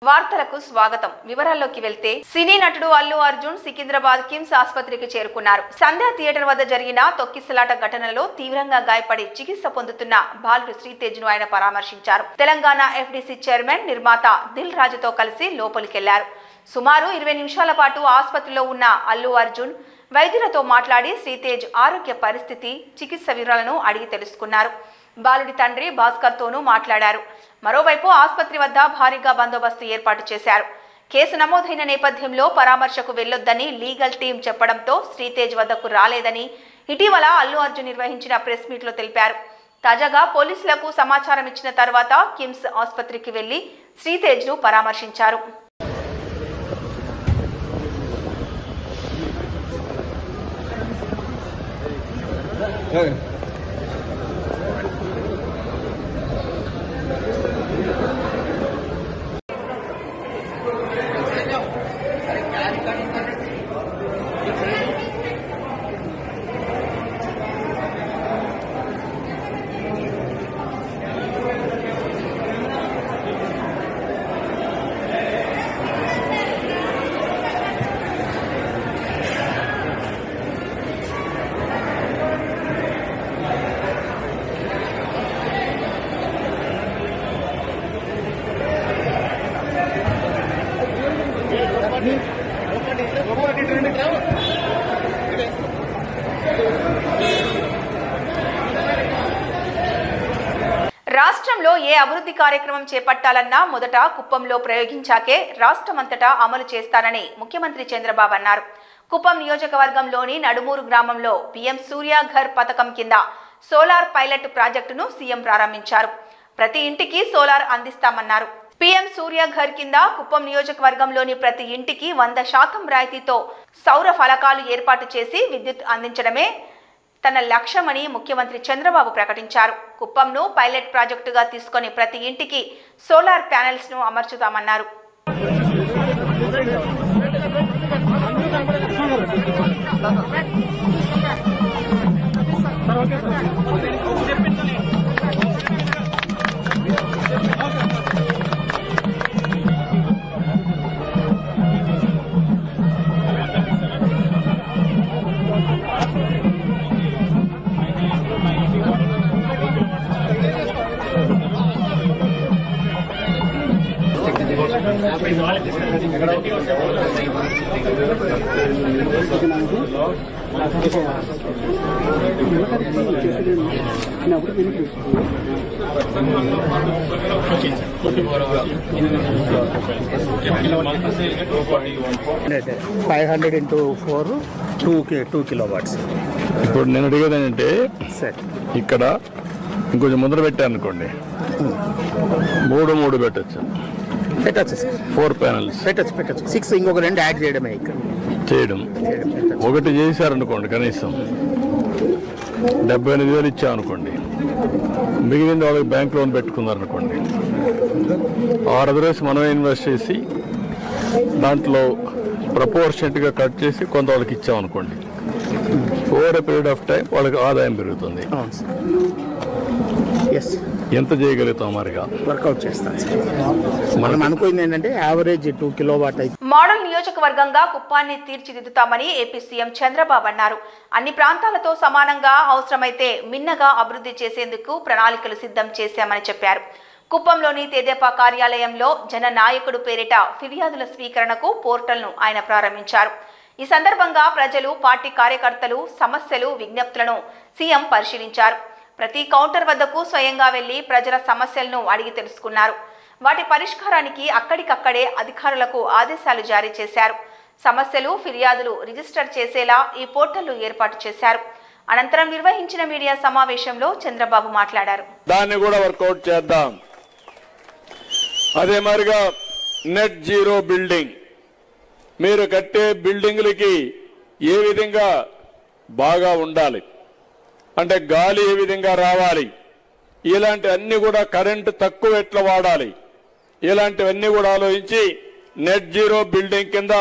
వార్తలకు స్వాగతం. వివరాల్లోకి వెళ్తే సినీ నటుడు అల్లు అర్జున్ సికింద్రాబాద్ కిమ్స్ ఆసుపత్రికి చేరుకున్నారు. సంధ్య థియేటర్ వద్ద జరిగిన తొక్కిసలాట ఘటనలో తీవ్రంగా గాయపడి చికిత్స పొందుతున్న బాలుడు శ్రీతేజ్ ను ఆయన పరామర్శించారు. తెలంగాణ ఎఫ్డీసీ చైర్మన్ నిర్మాత దిల్ రాజుతో కలిసి లోపలికెళ్లారు. సుమారు 20 నిమిషాల పాటు ఆసుపత్రిలో ఉన్న అల్లు అర్జున్ వైద్యులతో మాట్లాడి శ్రీతేజ్ ఆరోగ్య పరిస్థితి, చికిత్స వివరాలను అడిగి తెలుసుకున్నారు. బాలుడి తండ్రి భాస్కర్ తోనూ మాట్లాడారు. మరోవైపు ఆసుపత్రి వద్ద భారీగా బందోబస్తు ఏర్పాటు చేశారు. కేసు నమోదైన నేపథ్యంలో పరామర్శకు వెళ్లొద్దని లీగల్ టీం చెప్పడంతో శ్రీతేజ్ వద్దకు రాలేదని ఇటీవల అల్లు అర్జున్ నిర్వహించిన ప్రెస్ మీట్ లో తెలిపారు. తాజాగా పోలీసులకు సమాచారం ఇచ్చిన తర్వాత కిమ్స్ ఆసుపత్రికి వెళ్లి శ్రీతేజ్ ను పరామర్శించారు. రాష్ట్రంలో ఏ అభివృద్ధి కార్యక్రమం చేపట్టాలన్నా మొదట కుప్పంలో ప్రయోగించాకే రాష్ట్రమంతటా అమలు చేస్తానని ముఖ్యమంత్రి చంద్రబాబు అన్నారు. కుప్పం నియోజకవర్గంలోని నడుమూరు గ్రామంలో పీఎం సూర్యఘర్ పథకం కింద సోలార్ పైలట్ ప్రాజెక్టును సీఎం ప్రారంభించారు. ప్రతి ఇంటికి సోలార్ అందిస్తామన్నారు. పీఎం సూర్యఘర్ కింద కుప్పం నియోజకవర్గంలోని ప్రతి ఇంటికి 100% రాయితీతో సౌర ఫలకాలు ఏర్పాటు చేసి విద్యుత్ అందించడమే తన లక్ష్యమని ముఖ్యమంత్రి చంద్రబాబు ప్రకటించారు. కుప్పంను పైలట్ ప్రాజెక్టుగా తీసుకొని ప్రతి ఇంటికి సోలార్ ప్యానెల్స్ ను అమర్చుతామన్నారు. $2 kilowatts. ఇప్పుడు నేను అడిగేది ఏంటంటే ఇక్కడ ఇంకొంచెం ముందర పెట్టారనుకోండి, 3 పెట్టచ్చు. 4 ప్యానల్స్ పెట్టచ్చు. 6 ఇంకొక 2 యాడ్ చేయడమే. ఇక్కడ ఒకటి చేశారనుకోండి, కనీసం 78,000 ఇచ్చామనుకోండి, మిగిలింది వాళ్ళకి బ్యాంక్ లోన్ పెట్టుకున్నారనుకోండి, అదర్వైజ్ మనమే ఇన్వెస్ట్ చేసి దాంట్లో ప్రపోర్షనట్గా కట్ చేసి కొంత వాళ్ళకి ఇచ్చామనుకోండి, over a period of time వాళ్ళకి ఆదాయం పెరుగుతుంది. ఎంత చేయగలుగుతాం మరిగా వర్కౌట్ చేస్తాం. మనం అనుకుంది ఏంటంటే యావరేజ్ 2 kilowatt. మోడల్ నియోజకవర్గంగా కుప్పాన్ని తీర్చిదిద్దుతామని ఏపీ సీఎం చంద్రబాబు అన్నారు. అన్ని ప్రాంతాలతో సమానంగా, అవసరమైతే మిన్నగా అభివృద్ధి చేసేందుకు ప్రణాళికలు సిద్ధం చేశామని చెప్పారు. కుప్పంలోని తెదేపా కార్యాలయంలో జననాయకుడు పేరిట ఫిర్యాదుల స్వీకరణకు పోర్టల్ను ఆయన ప్రారంభించారు. ఈ సందర్భంగా ప్రజలు, పార్టీ కార్యకర్తలు సమస్యలు, విజ్ఞప్తులను సీఎం పరిశీలించారు. ప్రతి కౌంటర్ వద్దకు స్వయంగా వెళ్లి ప్రజల సమస్యలను అడిగి తెలుసుకున్నారు. వాటి పరిష్కారానికి అక్కడికక్కడే అధికారులకు ఆదేశాలు జారీ చేశారు. సమస్యలు, ఫిర్యాదులు రిజిస్టర్ చేసేలా ఈ పోర్టల్ను ఏర్పాటు చేశారు. అనంతరం నిర్వహించిన మీడియా సమావేశంలో చంద్రబాబు మాట్లాడారు. దాన్ని కూడా వర్కౌట్ చేద్దాం. అదే మరిగా నెట్ జీరో బిల్డింగ్, మీరు కట్టే బిల్డింగులకి ఏ విధంగా బాగా ఉండాలి అంటే గాలి ఏ విధంగా రావాలి, ఇలాంటి అన్ని కూడా కరెంటు తక్కువ ఎట్లా వాడాలి, ఇలాంటివన్నీ కూడా ఆలోచించి నెట్ జీరో బిల్డింగ్ కింద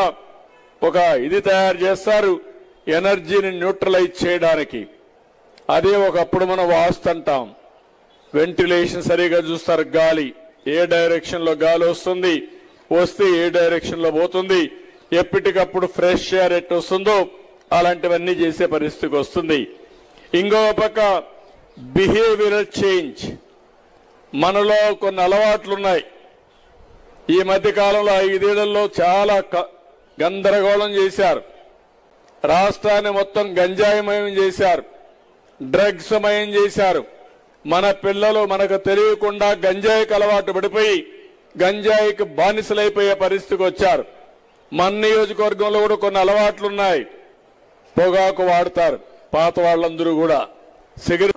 ఒక ఇది తయారు చేస్తారు ఎనర్జీని న్యూట్రలైజ్ చేయడానికి. అదే ఒకప్పుడు మనం వాస్తుంటాం. వెంటిలేషన్ సరిగా చూస్తారు, గాలి ఏ డైరెక్షన్ లో గాలి వస్తుంది, వస్తే ఏ డైరెక్షన్లో పోతుంది, ఎప్పటికప్పుడు ఫ్రెష్ ఎయిర్ ఎట్ వస్తుందో అలాంటివన్నీ చేసే పరిస్థితికి వస్తుంది. ఇంకో పక్క బిహేవియరల్ చేంజ్, మనలో కొన్ని అలవాట్లున్నాయి. ఈ మధ్య కాలంలో 5 ఏళ్లలో చాలా గందరగోళం చేశారు. రాష్ట్రాన్ని మొత్తం గంజాయిమయం చేశారు, డ్రగ్స్ మయం చేశారు. మన పిల్లలు మనకు తెలియకుండా గంజాయికి అలవాటు పడిపోయి గంజాయికి బానిసలైపోయే పరిస్థితికి వచ్చారు. మన నియోజకవర్గంలో కూడా కొన్ని అలవాట్లున్నాయి. పొగాకు వాడతారు పాత వాళ్ళందరూ కూడా.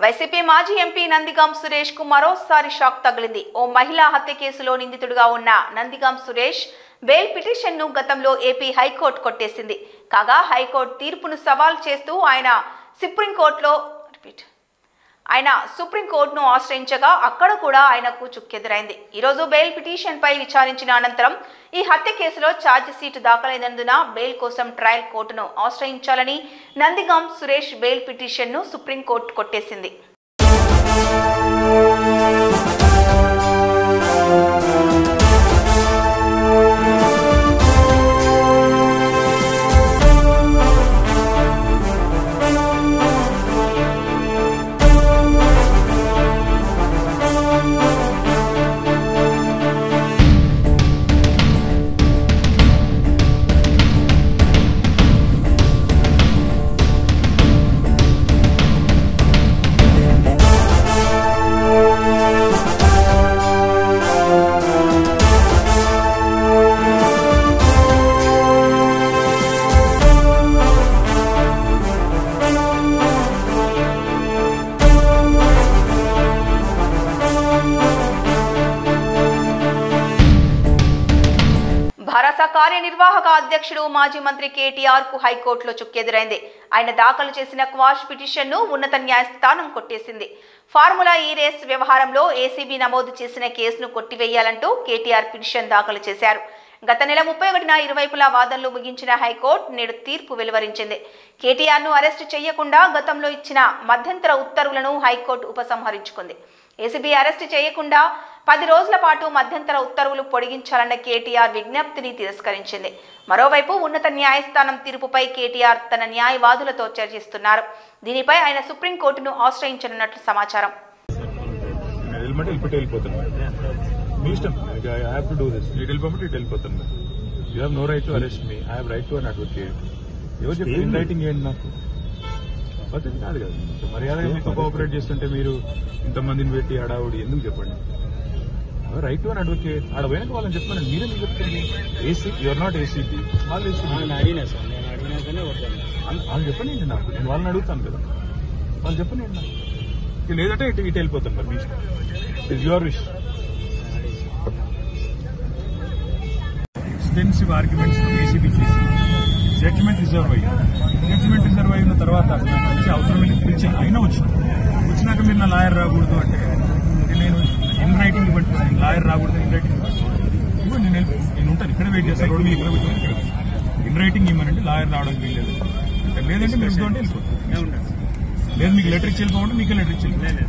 వైసీపీ మాజీ ఎంపీ నందిగాం సురేష్ కు మరోసారి షాక్ తగిలింది. ఓ మహిళా హత్య కేసులో నిందితుడిగా ఉన్న నందిగాం సురేష్ బెయిల్ పిటిషన్ ను గతంలో ఏపీ హైకోర్టు కొట్టేసింది. కాగా హైకోర్టు తీర్పును సవాల్ చేస్తూ ఆయన సుప్రీంకోర్టును ఆశ్రయించగా అక్కడ కూడా ఆయనకు చుక్కెదురైంది. ఈరోజు బెయిల్ పిటిషన్ పై విచారించిన అనంతరం ఈ హత్య కేసులో ఛార్జ్ షీట్ దాఖలైనందున బెయిల్ కోసం ట్రయల్ కోర్టును ఆశ్రయించాలని నందిగాం సురేష్ బెయిల్ పిటిషన్ ను సుప్రీంకోర్టు కొట్టేసింది. భరస కార్యనిర్వాహక అధ్యక్షుడు మాజీ మంత్రి కేటీఆర్ కు హైకోర్టులో చుక్కెదురైంది. ఆయన దాఖలు చేసిన క్వాష్ పిటిషన్ ను ఉన్నత న్యాయస్థానం కొట్టేసింది. ఫార్ములా ఈ రేస్ వ్యవహారంలో ఏసీబీ నమోదు చేసిన కేసును కొట్టివేయాలంటూ కేటీఆర్ పిటిషన్ దాఖలు చేశారు. గత నెల 31న ఇరువైపులా వాదనలు ముగించిన హైకోర్టు నేడు తీర్పు వెలువరించింది. కేటీఆర్ ను అరెస్టు చేయకుండా గతంలో ఇచ్చిన మధ్యంతర ఉత్తర్వులను హైకోర్టు ఉపసంహరించుకుంది. ఏసీబీ అరెస్టు చేయకుండా 10 రోజుల పాటు మధ్యంతర ఉత్తర్వులు పొడిగించాలన్న కేటీఆర్ విజ్ఞప్తిని తిరస్కరించింది. మరోవైపు ఉన్నత న్యాయస్థానం తీర్పుపై కేటీఆర్ తన న్యాయవాదులతో చర్చిస్తున్నారు. దీనిపై ఆయన సుప్రీంకోర్టును ఆశ్రయించనున్నట్లు సమాచారం. మర్యాదగా మీతో కోఆపరేట్ చేస్తుంటే మీరు ఇంతమందిని పెట్టి అడావుడి ఎందుకు చెప్పండి? Right to an advocate. ఆడ పోయినాక వాళ్ళని చెప్తాను, మీరే మీకు చెప్తుంది. ఏసీ యూఆర్ నాట్ ఏసీపీ, వాళ్ళు ఏసీపీ. వాళ్ళు చెప్పండి నాకు, నేను వాళ్ళని అడుగుతాను కదా, వాళ్ళు చెప్పండి నాకు. లేదంటే ఇటు వెళ్ళిపోతాను మరి మీ ఇష్టం. It's your wish. Extensive arguments ACB చేసి జడ్జిమెంట్ రిజర్వ్ అయిన తర్వాత అవసరం పిలిచి అయినా వచ్చినాక మీరు నా లాయర్ రాకూడదు అంటే నేను ఇన్ రైటింగ్ ఇవ్వండి, లాయర్ రాకూడదు ఇన్ రైటింగ్ ఇవ్వండి, నేను ఉంటాను ఇక్కడ వెయిట్ చేస్తాను. రోడ్డు మీరు ఇక్కడ ఇన్ రైటింగ్ ఇవ్వమంటే లాయర్ రావడానికి వీల్లేదు. లేదంటే మీరు ఇస్తుంటే వెళ్ళిపోతాం. లేదు మీకు లెటర్ ఇచ్చి వెళ్ళిపోమంటే మీకే లెటర్ ఇచ్చి వెళ్ళిపోయింది.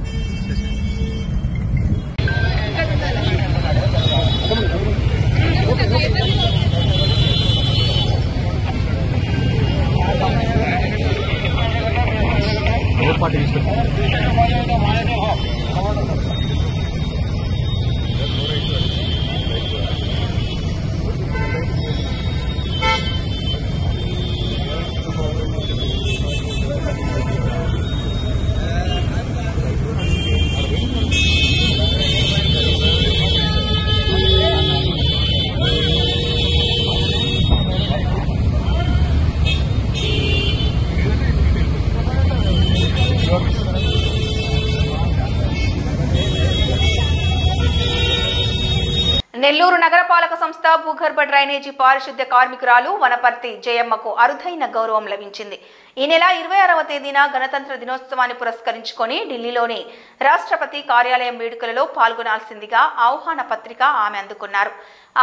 నెల్లూరు నగరపాలక సంస్థ భూగర్భ డ్రైనేజీ పారిశుద్ధ్య కార్మికురాలు వనపర్తి జయమ్మకు అరుదైన గౌరవం లభించింది. ఈ నెల 26వ తేదీన గణతంత్ర దినోత్సవాన్ని పురస్కరించుకొని ఢిల్లీలోని రాష్ట్రపతి కార్యాలయం వేడుకలలో పాల్గొనాల్సిందిగా ఆహ్వాన పత్రిక ఆమె అందుకున్నారు.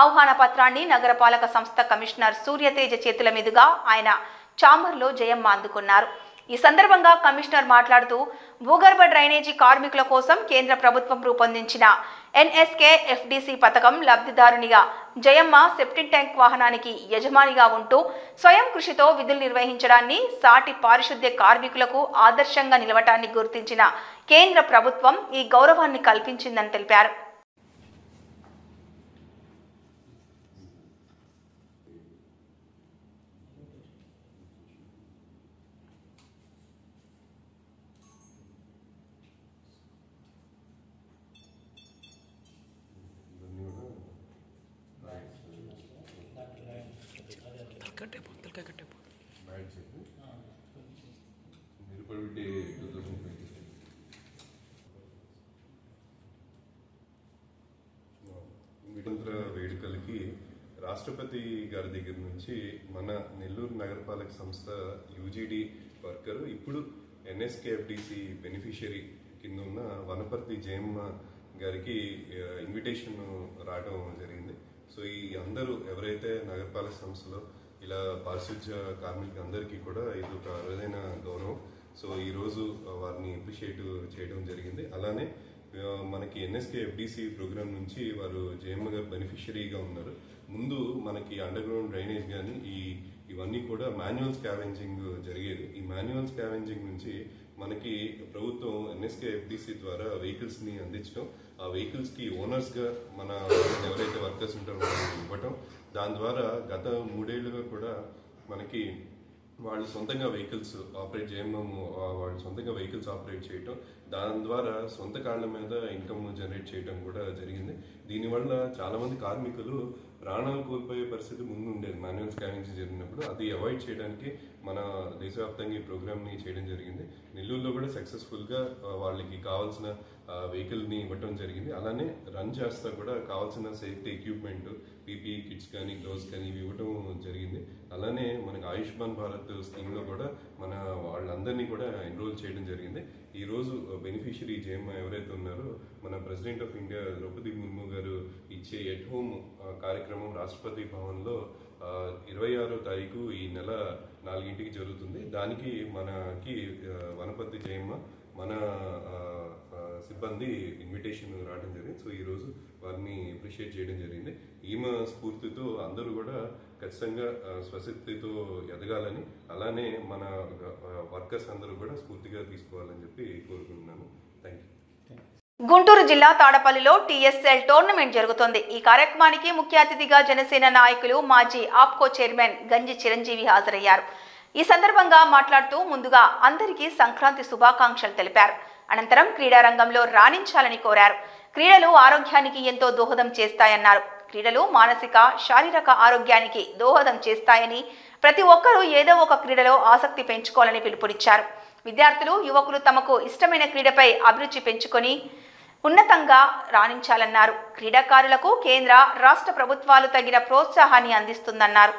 ఆహ్వాన పత్రాన్ని నగరపాలక సంస్థ కమిషనర్ సూర్యతేజ చేతుల మీదుగా ఆయన ఛాంబర్లో జయమ్మ అందుకున్నారు. ఈ సందర్భంగా కమిషనర్ మాట్లాడుతూ భూగర్భ డ్రైనేజీ కార్మికుల కోసం కేంద్ర ప్రభుత్వం రూపొందించిన ఎన్ఎస్కే ఎఫ్డిసి పథకం లబ్ధిదారునిగా జయమ్మ సెప్టిక్ ట్యాంక్ వాహనానికి యజమానిగా ఉంటూ స్వయం కృషితో విధులు నిర్వహించడాన్ని, సాటి పారిశుద్ధ్య కార్మికులకు ఆదర్శంగా నిలవటాన్ని గుర్తించిన కేంద్ర ప్రభుత్వం ఈ గౌరవాన్ని కల్పించిందని తెలిపారు. స్వతంత్ర వేడుకలకి రాష్ట్రపతి గారి దగ్గర నుంచి మన నెల్లూరు నగరపాలక సంస్థ యూజీడీ వర్కర్ ఇప్పుడు ఎన్ఎస్కేఎఫ్డిసి బెనిఫిషియరీ కింద ఉన్న వనపర్తి జయమ్మ గారికి ఇన్విటేషన్ రావడం జరిగింది. సో ఈ అందరూ ఎవరైతే నగరపాలక సంస్థలో ఇలా పారిశుధ్య కార్మికులు అందరికీ కూడా ఇది ఒక అరుదైన గౌరవం. సో ఈరోజు వారిని అప్రిషియేట్ చేయడం జరిగింది. అలానే మనకి ఎన్ఎస్కే ఎఫ్డిసి ప్రోగ్రామ్ నుంచి వారు జయమ్మ గారు బెనిఫిషియరీగా ఉన్నారు. ముందు మనకి అండర్ గ్రౌండ్ డ్రైనేజ్ కానీ ఇవన్నీ కూడా మాన్యువల్ స్కావెంజింగ్ జరిగేది. ఈ మాన్యువల్ స్కావెంజింగ్ నుంచి మనకి ప్రభుత్వం ఎన్ఎస్కే ఎఫ్డిసి ద్వారా వెహికల్స్ ని అందించడం, ఆ వెహికల్స్ కి ఓనర్స్ గా మన ఎవరైతే వర్కర్స్ ఉంటారో వాళ్ళని ఇవ్వటం, దాని ద్వారా గత 3 ఏళ్లుగా కూడా మనకి వాళ్ళు సొంతంగా వెహికల్స్ ఆపరేట్ వాళ్ళు సొంతంగా వెహికల్స్ ఆపరేట్ చేయటం, దాని ద్వారా సొంత కాళ్ళ మీద ఇన్కమ్ జనరేట్ చేయడం కూడా జరిగింది. దీనివల్ల చాలా మంది కార్మికులు ప్రాణాలు కోల్పోయే పరిస్థితి ముందు ఉండేది మాన్యువల్ స్కావెంజింగ్ జరిగినప్పుడు. అది అవాయిడ్ చేయడానికి మన దేశవ్యాప్తంగా ఈ ప్రోగ్రామ్ ని చేయడం జరిగింది. నెల్లూరులో కూడా సక్సెస్ఫుల్ గా వాళ్ళకి కావాల్సిన వెహికల్ ని ఇవ్వటం జరిగింది. అలానే రన్ చేస్తా కూడా కావాల్సిన సేఫ్టీ ఎక్విప్మెంట్, పీపీఈ కిట్స్ కానీ, గ్లౌస్ కానీ ఇవి ఇవ్వటం జరిగింది. అలానే మనకి ఆయుష్మాన్ భారత్ స్కీమ్ లో కూడా మన వాళ్ళందరినీ కూడా ఎన్రోల్ చేయడం జరిగింది. ఈ రోజు బెనిఫిషియరీ జయమ్మ ఎవరైతే ఉన్నారో మన president of India Droupadi Murmu గారు ఇచ్చే ఎట్ హోమ్ కార్యక్రమం రాష్ట్రపతి భవన్ లో 26వ తారీఖు ఈ నెల 4 గంటలకి జరుగుతుంది. దానికి మనకి వనపర్తి జయమ్మ మన సిబ్బంది ఇన్విటేషన్ రావడం జరిగింది. సో ఈ రోజు వారిని అప్రిషియేట్ చేయడం జరిగింది. ఈమె స్ఫూర్తితో అందరూ కూడా ఖచ్చితంగా స్వశక్తితో ఎదగాలని, అలానే మన వర్కర్స్ అందరూ కూడా స్ఫూర్తిగా తీసుకోవాలని చెప్పి కోరుకుంటున్నాను. Thank you. గుంటూరు జిల్లా తాడపల్లిలో టీఎస్ఎల్ టోర్నమెంట్ జరుగుతోంది. ఈ కార్యక్రమానికి ముఖ్య అతిథిగా జనసేన నాయకులు, మాజీ ఆప్కో చైర్మన్ గంజి చిరంజీవి హాజరయ్యారు. ఈ సందర్భంగా మాట్లాడుతూ ముందుగా అందరికీ సంక్రాంతి శుభాకాంక్షలు తెలిపారు. అనంతరం క్రీడారంగంలో రాణించాలని కోరారు. క్రీడలు ఆరోగ్యానికి ఎంతో దోహదం చేస్తాయన్నారు. క్రీడలు మానసిక, శారీరక ఆరోగ్యానికి దోహదం చేస్తాయని, ప్రతి ఒక్కరూ ఏదో ఒక క్రీడలో ఆసక్తి పెంచుకోవాలని పిలుపునిచ్చారు. విద్యార్థులు, యువకులు తమకు ఇష్టమైన క్రీడపై అభిరుచి పెంచుకొని ఉన్నతంగా రాణించాలన్నారు. క్రీడాకారులకు కేంద్ర, రాష్ట్ర ప్రభుత్వాలు తగిన ప్రోత్సాహాన్ని అందిస్తుందన్నారు.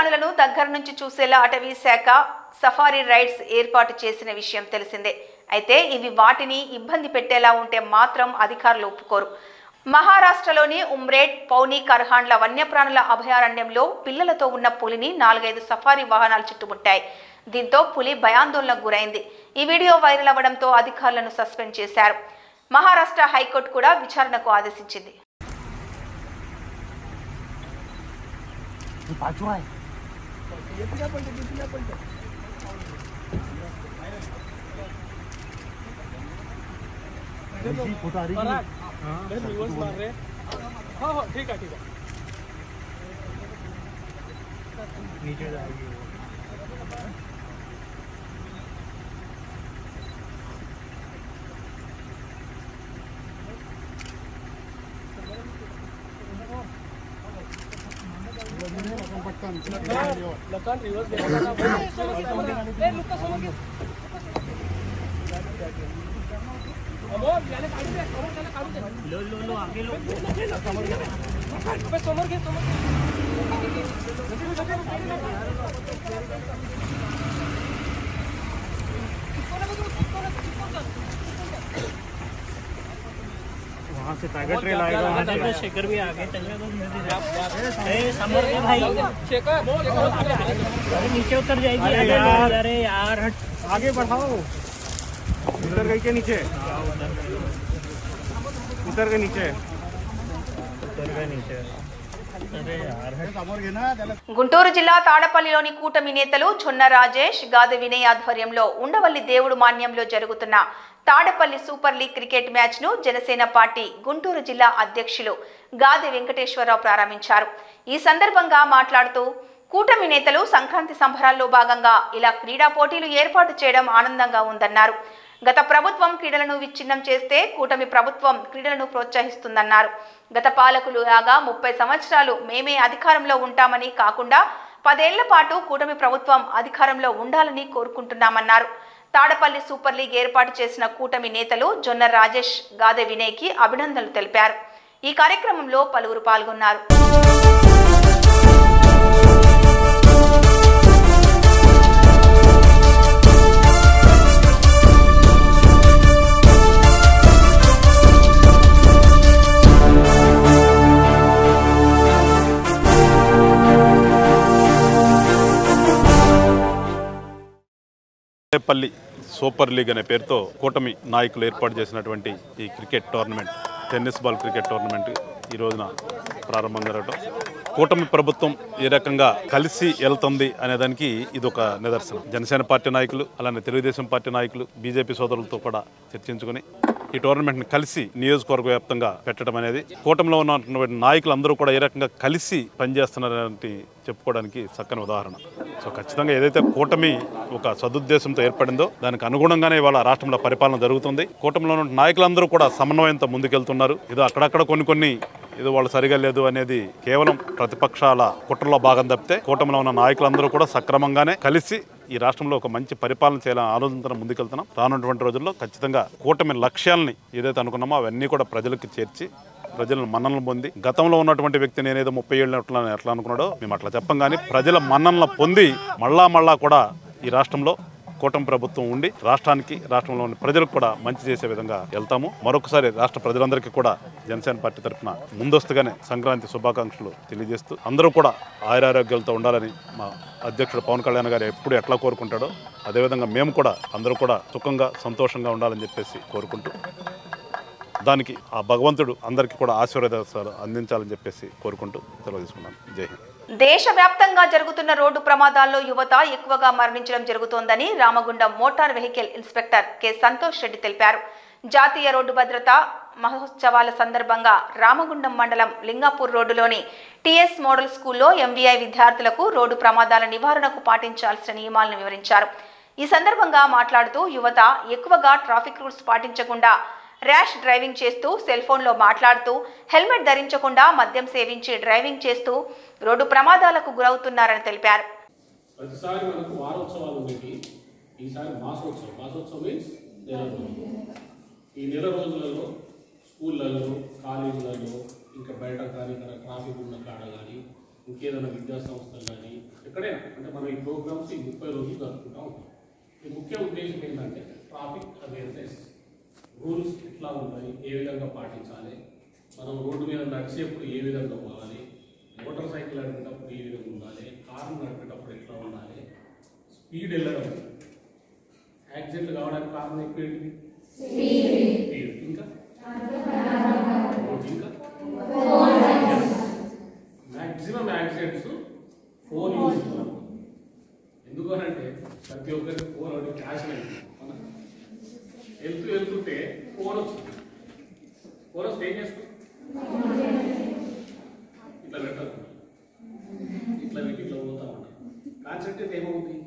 వన్యప్రాణులను దగ్గర నుంచి చూసేలా అటవీ శాఖ సఫారీ రైడ్స్ ఏర్పాటు చేసిన విషయం తెలిసిందే. అయితే ఇవి వాటిని ఇబ్బంది పెట్టేలా ఉంటే మాత్రం అధికారులు ఒప్పుకోరు. మహారాష్ట్రలోని ఉమ్రేడ్, పౌని, కర్హాండ్ల వన్యప్రాణుల అభయారణ్యంలో పిల్లలతో ఉన్న పులిని 4-5 సఫారీ వాహనాలు చుట్టుముట్టాయి. దీంతో పులి భయాందోళనకు గురైంది. ఈ వీడియో వైరల్ అవ్వడంతో అధికారులను సస్పెండ్ చేశారు. మహారాష్ట్ర హైకోర్టు కూడా విచారణకు ఆదేశించింది. वहाँ से टाइगर ट्रेल आएगा, वहाँ से शेखर भी आगे समर के भाई नीचे उतर जाएगी यार। अरे यार हट, आगे बढ़ाओ। उतर गई के नीचे, उतर गए नीचे, उतर गए नीचे। గుంటూరు జిల్లా తాడపల్లిలోని కూటమి నేతలు జొన్న రాజేష్, గాదె వినయ్ ఆధ్వర్యంలో ఉండవల్లి దేవుడు మాన్యంలో జరుగుతున్న Tadapalli super league cricket match ను జనసేన పార్టీ గుంటూరు జిల్లా అధ్యక్షులు గాదె వెంకటేశ్వరరావు ప్రారంభించారు. ఈ సందర్భంగా మాట్లాడుతూ కూటమి నేతలు సంక్రాంతి సంబరాల్లో భాగంగా ఇలా క్రీడా పోటీలు ఏర్పాటు చేయడం ఆనందంగా ఉందన్నారు. గత ప్రభుత్వం క్రీడలను విచ్ఛిన్నం చేస్తే కూటమి ప్రభుత్వం క్రీడలను ప్రోత్సహిస్తుందన్నారు. గత పాలకులు లాగా 30 సంవత్సరాలు మేమే అధికారంలో ఉంటామని కాకుండా 10 ఏళ్ల పాటు కూటమి ప్రభుత్వం అధికారంలో ఉండాలని కోరుకుంటున్నామన్నారు. తాడపల్లి సూపర్ లీగ్ ఏర్పాటు చేసిన కూటమి నేతలు జొన్న రాజేష్, గాదె వినయ్కి అభినందనలు తెలిపారు. ఈ కార్యక్రమంలో పలువురు పాల్గొన్నారు. పల్లి సూపర్ లీగ్ అనే పేరుతో కూటమి నాయకులు ఏర్పాటు చేసినటువంటి ఈ cricket tournament, tennis ball cricket tournament ఈ రోజున ప్రారంభం జరగడం, కూటమి ప్రభుత్వం ఏ రకంగా కలిసి వెళ్తుంది అనేదానికి ఇది ఒక నిదర్శనం. జనసేన పార్టీ నాయకులు, అలానే తెలుగుదేశం పార్టీ నాయకులు, బీజేపీ సోదరులతో కూడా చర్చించుకుని ఈ టోర్నమెంట్ని కలిసి నియోజకవర్గ వ్యాప్తంగా పెట్టడం అనేది, కూటమిలో ఉన్నటువంటి నాయకులు అందరూ కూడా ఏ రకంగా కలిసి పనిచేస్తున్నారని చెప్పుకోవడానికి చక్కని ఉదాహరణ. సో ఖచ్చితంగా ఏదైతే కూటమి ఒక సదుద్దేశంతో ఏర్పడిందో దానికి అనుగుణంగానే ఇవాళ రాష్ట్రంలో పరిపాలన జరుగుతుంది. కూటమిలో ఉన్న నాయకులందరూ కూడా సమన్వయంతో ముందుకెళ్తున్నారు. ఏదో అక్కడక్కడ కొన్ని ఏదో వాళ్ళు సరిగా లేదు అనేది కేవలం ప్రతిపక్షాల కుట్రలో భాగం తప్పితే కూటమిలో ఉన్న నాయకులందరూ కూడా సక్రమంగానే కలిసి ఈ రాష్ట్రంలో ఒక మంచి పరిపాలన చేయాలని ఆలోచనతో ముందుకెళ్తున్నాం. రానున్నటువంటి రోజుల్లో ఖచ్చితంగా కూటమి లక్ష్యాలని ఏదైతే అనుకున్నామో అవన్నీ కూడా ప్రజలకు చేర్చి ప్రజలను మన్ననలు పొంది, గతంలో ఉన్నటువంటి వ్యక్తి నేనేదో 30 ఏళ్ళు ఎట్లా అనుకున్నాడో మేము అట్లా చెప్పం, కానీ ప్రజల మన్ననలు పొంది మళ్ళా కూడా ఈ రాష్ట్రంలో కూటమి ప్రభుత్వం ఉండి రాష్ట్రంలో ఉన్న ప్రజలకు కూడా మంచి చేసే విధంగా వెళ్తాము. మరొకసారి రాష్ట్ర ప్రజలందరికీ కూడా జనసేన పార్టీ తరఫున ముందస్తుగానే సంక్రాంతి శుభాకాంక్షలు తెలియజేస్తూ అందరూ కూడా ఆయురారోగ్యాలతో ఉండాలని మా అధ్యక్షుడు పవన్ కళ్యాణ్ గారు ఎప్పుడు ఎట్లా కోరుకుంటాడో అదేవిధంగా మేము కూడా అందరూ కూడా సుఖంగా సంతోషంగా ఉండాలని చెప్పేసి కోరుకుంటూ, దానికి ఆ భగవంతుడు అందరికీ కూడా ఆశీర్వాదాలు అందించాలని చెప్పేసి కోరుకుంటూ సెలవు తీసుకున్నాను. జై హింద్. దేశవ్యాప్తంగా జరుగుతున్న రోడ్డు ప్రమాదాల్లో యువత ఎక్కువగా మరణించడం జరుగుతోందని Ramagundam motor vehicle inspector K Santosh Reddy తెలిపారు. జాతీయ రోడ్డు భద్రత మహోత్సవాల సందర్భంగా రామగుండం మండలం లింగాపూర్ రోడ్డులోని టీఎస్ మోడల్ స్కూల్లో ఎంవీఐ విద్యార్థులకు రోడ్డు ప్రమాదాల నివారణకు పాటించాల్సిన నియమాలను వివరించారు. ఈ సందర్భంగా మాట్లాడుతూ యువత ఎక్కువగా ట్రాఫిక్ రూల్స్ పాటించకుండా ర్యాష్ డ్రైవింగ్ చేస్తూ, సెల్ ఫోన్లో మాట్లాడుతూ, హెల్మెట్ ధరించకుండా మద్యం సేవించి డ్రైవింగ్ చేస్తూ రోడ్డు ప్రమాదాలకు గురవుతున్నారని తెలిపారు. ప్రతిసారి మనకు వారోత్సవాలు ఉండేవి, ఈసారి మాసోత్సవం మీన్స్ నెల రోజులు. ఈ నెల రోజులలో స్కూళ్ళల్లో, కాలేజీలలో, ఇంకా బయట కానీ ట్రాఫిక్ ఉన్న కాడ కానీ ఇంకేదైనా విద్యా సంస్థలు కానీ ఎక్కడైనా అంటే మనం ఈ ప్రోగ్రామ్స్ ఈ 30 రోజులు జరుపుకుంటూ ఉంటాం. ఈ ముఖ్య ఉద్దేశం ఏంటంటే ట్రాఫిక్ అవేర్నెస్, రూల్స్ ఎట్లా ఉన్నాయి, ఏ విధంగా పాటించాలి, మనం రోడ్డు మీద నడిచేప్పుడు ఏ విధంగా పోవాలి, మోటార్ సైకిల్ నడిపేటప్పుడు ఏ విధంగా ఉండాలి, కారు నడిపేటప్పుడు ఎట్లా ఉండాలి, స్పీడ్ వెళ్ళడం, యాక్సిడెంట్ కావడానికి కారణం ఎక్కువ స్పీడ్, ఇంకా మ్యాక్సిమం యాక్సిడెంట్స్ ఫోన్ యూజ్. ఎందుకనంటే ప్రతి ఒక్కరికి ఫోన్ ఒకటి క్యాష్ అయింది. వెళ్తుంటే ఫోన్ వస్తుంది. ఫోన్ వస్తే ఏం చేస్తాం? ఇట్లా పెట్టదు, ఇట్లా పెట్టి ఇట్లా పోతా ఉంటాం. కాన్సెప్ట్ ఏమవుతుంది?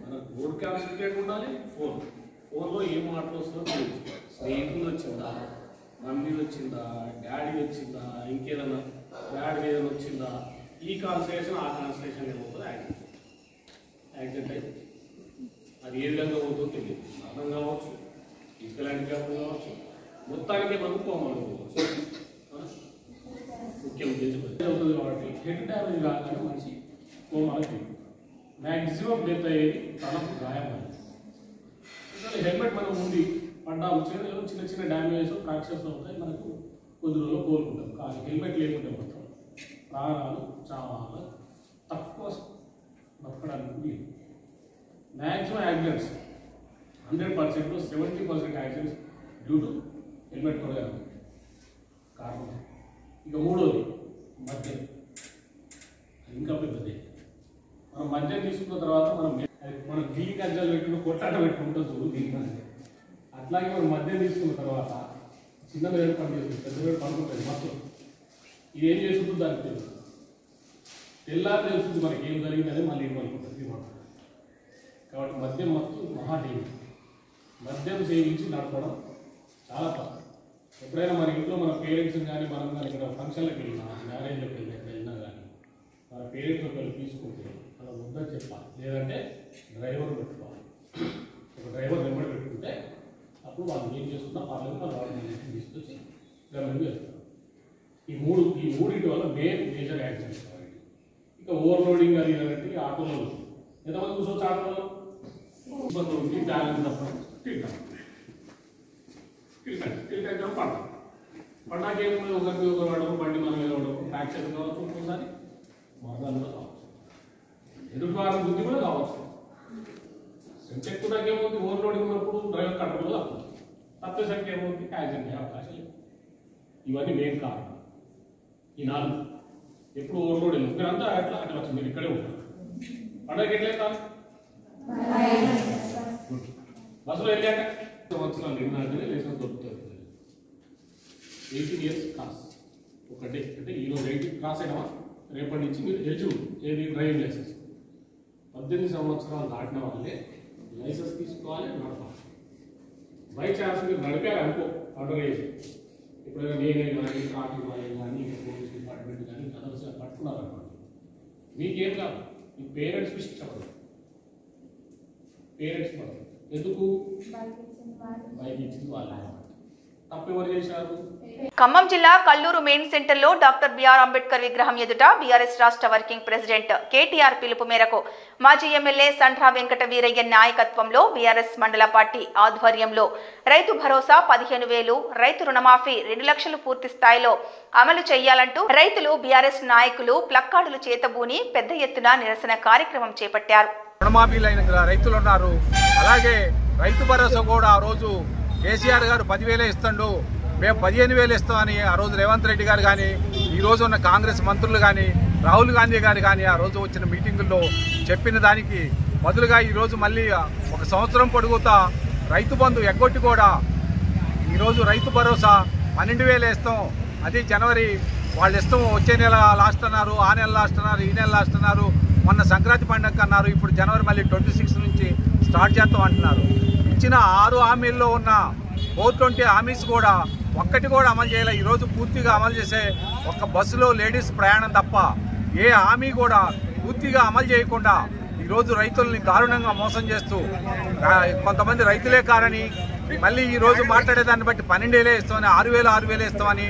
మనకు రోడ్ కాన్సన్ట్రేట్ ఉండాలి. ఫోన్లో ఏం మాటలు వస్తుందో స్నేహితులు వచ్చిందా, మమ్మీ వచ్చిందా, డాడీ వచ్చిందా, ఇంకేదన్నా డాడీ ఏదైనా వచ్చిందా, ఈ కాన్సన్ట్రేషన్ ఆ కాన్సన్ట్రేషన్ ఏమవుతుంది? యాక్సిడెంట్ అయితే అది ఏ విధంగా అవుతుందో తెలియదు. అర్థం కావచ్చు, ఫిజికల్ హ్యాండిక్యాప్ కావచ్చు, మొత్తానికే మనం కోమలు పోవచ్చు. ముఖ్య ఉద్దేశం అవుతుంది కాబట్టి హెడ్ డ్యామేజ్ కాగానే మంచి కోమాలకి మ్యాక్సిమం డెత్ అయ్యేది తలకు గాయమని. హెల్మెట్ మనం ఉంది పడ్డాము, చిన్న చిన్న డ్యామేజెస్ ఫ్రాక్చర్స్ అవుతాయి, మనకు కొద్ది రోజులు కోలుకుంటాం. కానీ హెల్మెట్ లేకుంటే మాత్రం ప్రాణాలు చాలా తక్కువ బతకడానికి వీలు. మ్యాక్సిమం యాక్సిడెంట్స్ 100%లో 70% యాక్సిడెంట్స్ డ్యూ టు హెల్మెట్ కూడా కారణం. ఇక మూడోది మద్యం. ఇంకా పెద్దది. మనం మద్యం తీసుకున్న తర్వాత మనం గిల్లి కజ్జాలు పెట్టుకుని కొట్టాట పెట్టుకుంటాం చూడు గిల్లి కజ్జాలు. అట్లాగే మనం మద్యం తీసుకున్న తర్వాత చిన్న వేరు పని చేస్తుంది, పెద్ద వేరు పడుకుంటుంది మొత్తం. ఇది ఏం చేసుకుంటుంది దానికి తెలుసు. తెల్లారి తెలుస్తుంది మనకి ఏం జరిగిందని మళ్ళీ ఏం అనుకుంటుంది. కాబట్టి మద్యం మొత్తం మహాదేవి. మద్యం సేవించి నడపడం చాలా తక్కువ. ఎప్పుడైనా మన ఇంట్లో మన పేరెంట్స్ కానీ మనం కానీ ఇక్కడ ఫంక్షన్లకు వెళ్ళినా, మ్యారేజ్లోకి వెళ్ళినా కానీ మన పేరెంట్స్ ఒకళ్ళు తీసుకుంటే మనం వద్దని చెప్పాలి, లేదంటే డ్రైవర్ పెట్టుకోవాలి. ఒక డ్రైవర్ నెంబర్ పెట్టుకుంటే అప్పుడు వాళ్ళు ఏం చేసుకున్నా పర్లేదు, వాళ్ళు వాళ్ళని తీసుకొచ్చి గవర్నమెంట్ చేస్తారు. ఈ మూడింటి వల్ల మేజర్ యాక్సిడెంట్స్. ఇక ఓవర్లోడింగ్ అది అంటే ఆటోలో ఎంతమంది కూర్చోవచ్చు? ఆటోలో బ్యాలెన్స్ తప్ప తింటాం పండగ ఏముంది, ఒకరికి ఒకరు పడడం, బండి మనం వెళ్ళడం, ఫ్రాక్చర్ కావచ్చు, ఒక్కోసారి మరణాలు కూడా కావచ్చు, ఎదుటి వారం బుద్ధి కూడా కావచ్చు. సెంటెక్ నాకేమవుతుంది? ఓవర్లోడింగ్ ఉన్నప్పుడు డ్రైవర్ కంట్రోల్ తప్పదు, తప్పేసరికి ఏమవుతుంది? యాక్సిడెంట్ అయ్యే అవకాశం లేదు. ఇవన్నీ మెయిన్ కారణం. ఈ 4 ఎప్పుడు ఓవర్లోడింగ్ మీరంతా అట్లా వచ్చి మీరు ఇక్కడే ఉంటారు. పండగకి ఎట్లయితే బస్సులో వెళ్ళాక సంవత్సరాలు నిన్ననే లైసెన్స్ దొరుకుతుంది. 18 years క్రాస్ ఒకటే, అంటే ఈరోజు 18 క్రాస్ అయినా రేపటి నుంచి మీరు ఎలిజిబుల్ ఏది డ్రైవింగ్ లైసెన్స్. 18 సంవత్సరాలు దాటిన వాళ్ళే లైసెన్స్ తీసుకోవాలి, నడపాలి. బై ఛాన్స్ మీరు నడిపారు అనుకో అండర్ ఏజ్, ఎప్పుడైనా నేనే కానీ ట్రాఫిక్ వాళ్ళు కానీ పోలీస్ డిపార్ట్మెంట్ కానీ అదర్స్ పట్టుకున్నారు అనుకోండి, మీకేం కాదు, మీ పేరెంట్స్కి శిక్ష పడదు. పేరెంట్స్ పడదు. ఎందుకు? బైక్ ఇచ్చింది వాళ్ళ తప్పు ఎవరు చేశారు? ఖమ్మం జిల్లా కల్లూరు మెయిన్ సెంటర్లో డాక్టర్ బిఆర్ అంబేద్కర్ విగ్రహం ఎదుట బీఆర్ఎస్ రాష్ట్ర వర్కింగ్ ప్రెసిడెంట్ కేటీఆర్ పిలుపు మేరకు మాజీ ఎమ్మెల్యే సండ్రా వెంకట వీరయ్య నాయకత్వంలో బీఆర్ఎస్ మండల పార్టీ ఆధ్వర్యంలో రైతు భరోసా 15,000, రైతు రుణమాఫీ 2 లక్షలు పూర్తి స్థాయిలో అమలు చేయాలంటూ రైతులు బీఆర్ఎస్ నాయకులు ప్లక్కార్డులు చేతబూని పెద్ద ఎత్తున నిరసన కార్యక్రమం చేపట్టారు. రుణమాఫీలైన రైతులు ఉన్నారు. అలాగే రైతు భరోసా కూడా ఆ రోజు కేసీఆర్ గారు 10,000 ఇస్తాడు, మేము 15,000 ఇస్తామని ఆ రోజు రేవంత్ రెడ్డి గారు కానీ, ఈ రోజు ఉన్న కాంగ్రెస్ మంత్రులు కానీ, రాహుల్ గాంధీ గారు కానీ ఆ రోజు వచ్చిన మీటింగుల్లో చెప్పిన దానికి బదులుగా ఈరోజు మళ్ళీ 1 సంవత్సరం పొడుగుతా రైతు బంధు ఎగ్గొట్టి కూడా ఈరోజు రైతు భరోసా 12,000 ఇస్తాం, అది జనవరి వాళ్ళు ఇస్తాం, వచ్చే నెల లాస్ట్ అన్నారు, ఆ నెల లాస్ట్ అన్నారు, ఈ నెల లాస్ట్ అన్నారు, మొన్న సంక్రాంతి పండుగ అన్నారు, ఇప్పుడు జనవరి మళ్ళీ 26 నుంచి స్టార్ట్ చేస్తాం అంటున్నారు. ఇచ్చిన 6 హామీల్లో ఉన్న 420 హామీస్ కూడా ఒక్కటి కూడా అమలు చేయాలి. ఈరోజు పూర్తిగా అమలు చేసే ఒక బస్సులో లేడీస్ ప్రయాణం తప్ప ఏ హామీ కూడా పూర్తిగా అమలు చేయకుండా ఈరోజు రైతుల్ని దారుణంగా మోసం చేస్తూ కొంతమంది రైతులే కారని మళ్ళీ ఈరోజు మాట్లాడేదాన్ని బట్టి 12,000 ఇస్తామని, 6,000 ఇస్తామని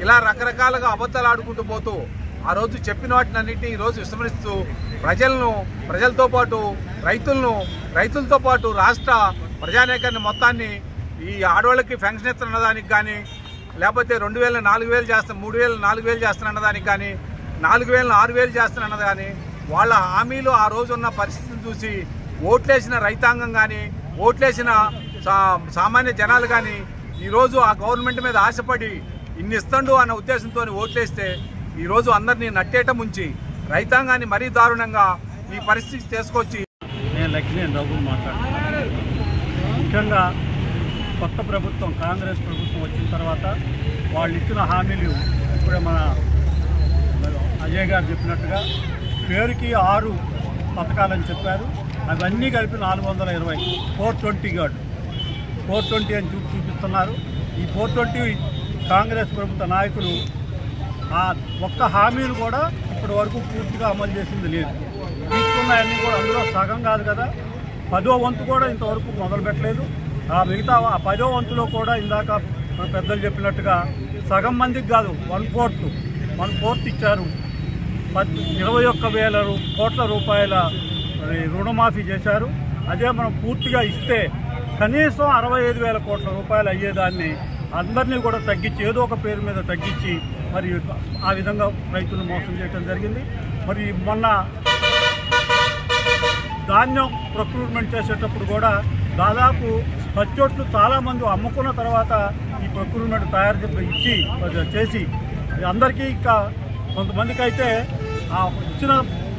ఇలా రకరకాలుగా అబద్ధాలు ఆడుకుంటూ పోతూ ఆ రోజు చెప్పిన వాటినన్నింటినీ ఈరోజు విస్మరిస్తూ ప్రజలతో పాటు రైతులతో పాటు రాష్ట్ర ప్రజానేకాన్ని మొత్తాన్ని ఈ ఆడవాళ్ళకి పెన్షన్ ఇస్తున్నదానికి కానీ, లేకపోతే 2000 4000 చేస్తాం, 3000 4000 చేస్తున్నదానికి కానీ, 4000 6000 చేస్తున్నది కానీ, వాళ్ళ హామీలు ఆ రోజున్న పరిస్థితిని చూసి ఓట్లేసిన రైతాంగం కానీ, ఓట్లేసిన సామాన్య జనాలు కానీ ఈరోజు ఆ గవర్నమెంట్ మీద ఆశపడి ఇన్ని ఇస్తుండు అన్న ఉద్దేశంతో ఓట్లేస్తే ఈరోజు అందరినీ నట్టేట ముంచి రైతాంగాన్ని మరీ దారుణంగా ఈ పరిస్థితి తీసుకొచ్చి. నేను లక్ష్మీ రఘు మాట్లాడుతున్నాను. ముఖ్యంగా కొత్త ప్రభుత్వం కాంగ్రెస్ ప్రభుత్వం వచ్చిన తర్వాత వాళ్ళు ఇచ్చిన హామీలు ఇప్పుడే మన అజయ్ గారు చెప్పినట్టుగా పేరుకి 6 పథకాలని చెప్పారు. అవన్నీ కలిపి 420 420 గాడు 420 అని చూపిస్తున్నారు. ఈ 420 కాంగ్రెస్ ప్రభుత్వ నాయకులు ఆ ఒక్క హామీలు కూడా ఇప్పటి వరకు పూర్తిగా అమలు చేసింది లేదు. తీసుకున్నవన్నీ కూడా అందులో సగం కాదు కదా, 10వ వంతు కూడా ఇంతవరకు మొదలు పెట్టలేదు. ఆ మిగతా ఆ 10వ వంతులో కూడా ఇందాక పెద్దలు చెప్పినట్టుగా సగం మందికి కాదు 1/4 ఇచ్చారు. 21,000 కోట్ల రూపాయల రుణమాఫీ చేశారు. అదే మనం పూర్తిగా ఇస్తే కనీసం 65,000 కోట్ల రూపాయలు అయ్యేదాన్ని అందరినీ కూడా తగ్గించి ఏదో ఒక పేరు మీద తగ్గించి మరి ఆ విధంగా రైతులను మోసం చేయడం జరిగింది. మరి మొన్న ధాన్యం ప్రొక్యూర్మెంట్ చేసేటప్పుడు కూడా దాదాపు పచ్చొట్లు చాలామంది అమ్ముకున్న తర్వాత ఈ ప్రొక్యూర్మెంట్ చేసి అందరికీ ఇంకా కొంతమందికి అయితే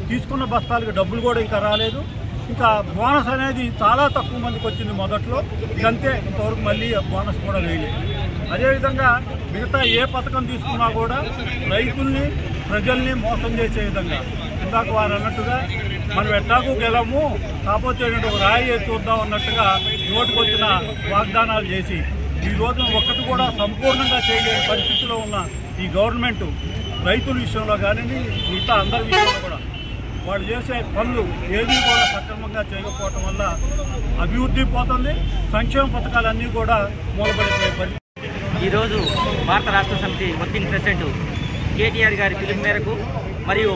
తీసుకున్న బస్తాలకు డబ్బులు కూడా ఇంకా రాలేదు. ఇంకా బోనస్ అనేది చాలా తక్కువ మందికి వచ్చింది మొదట్లో. ఇదంతే, ఇంతవరకు మళ్ళీ బోనస్ కూడా వేయలేదు. అదేవిధంగా మిగతా ఏ పథకం తీసుకున్నా కూడా రైతుల్ని ప్రజల్ని మోసం చేసే విధంగా ఇందాక వారు అన్నట్టుగా మనం ఎట్లాగూ గెలము కాకపోతే ఒక రాయి చూద్దాం అన్నట్టుగా నోటికి వచ్చిన వాగ్దానాలు చేసి ఈ రోజు ఒక్కటి కూడా సంపూర్ణంగా చేయలేని పరిస్థితిలో ఉన్న ఈ గవర్నమెంట్ రైతుల విషయంలో కానీ మిగతా అందరి విషయంలో కూడా వాళ్ళు చేసే పనులు ఏది కూడా సక్రమంగా చేయకపోవటం వల్ల అభివృద్ధి పోతుంది, సంక్షేమ పథకాలన్నీ కూడా మూలపడిపోయే పరిస్థితి. ఈరోజు భారత రాష్ట్ర సమితి వర్కింగ్ ప్రెసిడెంట్ కేటీఆర్ గారి పిలుపు మేరకు మరియు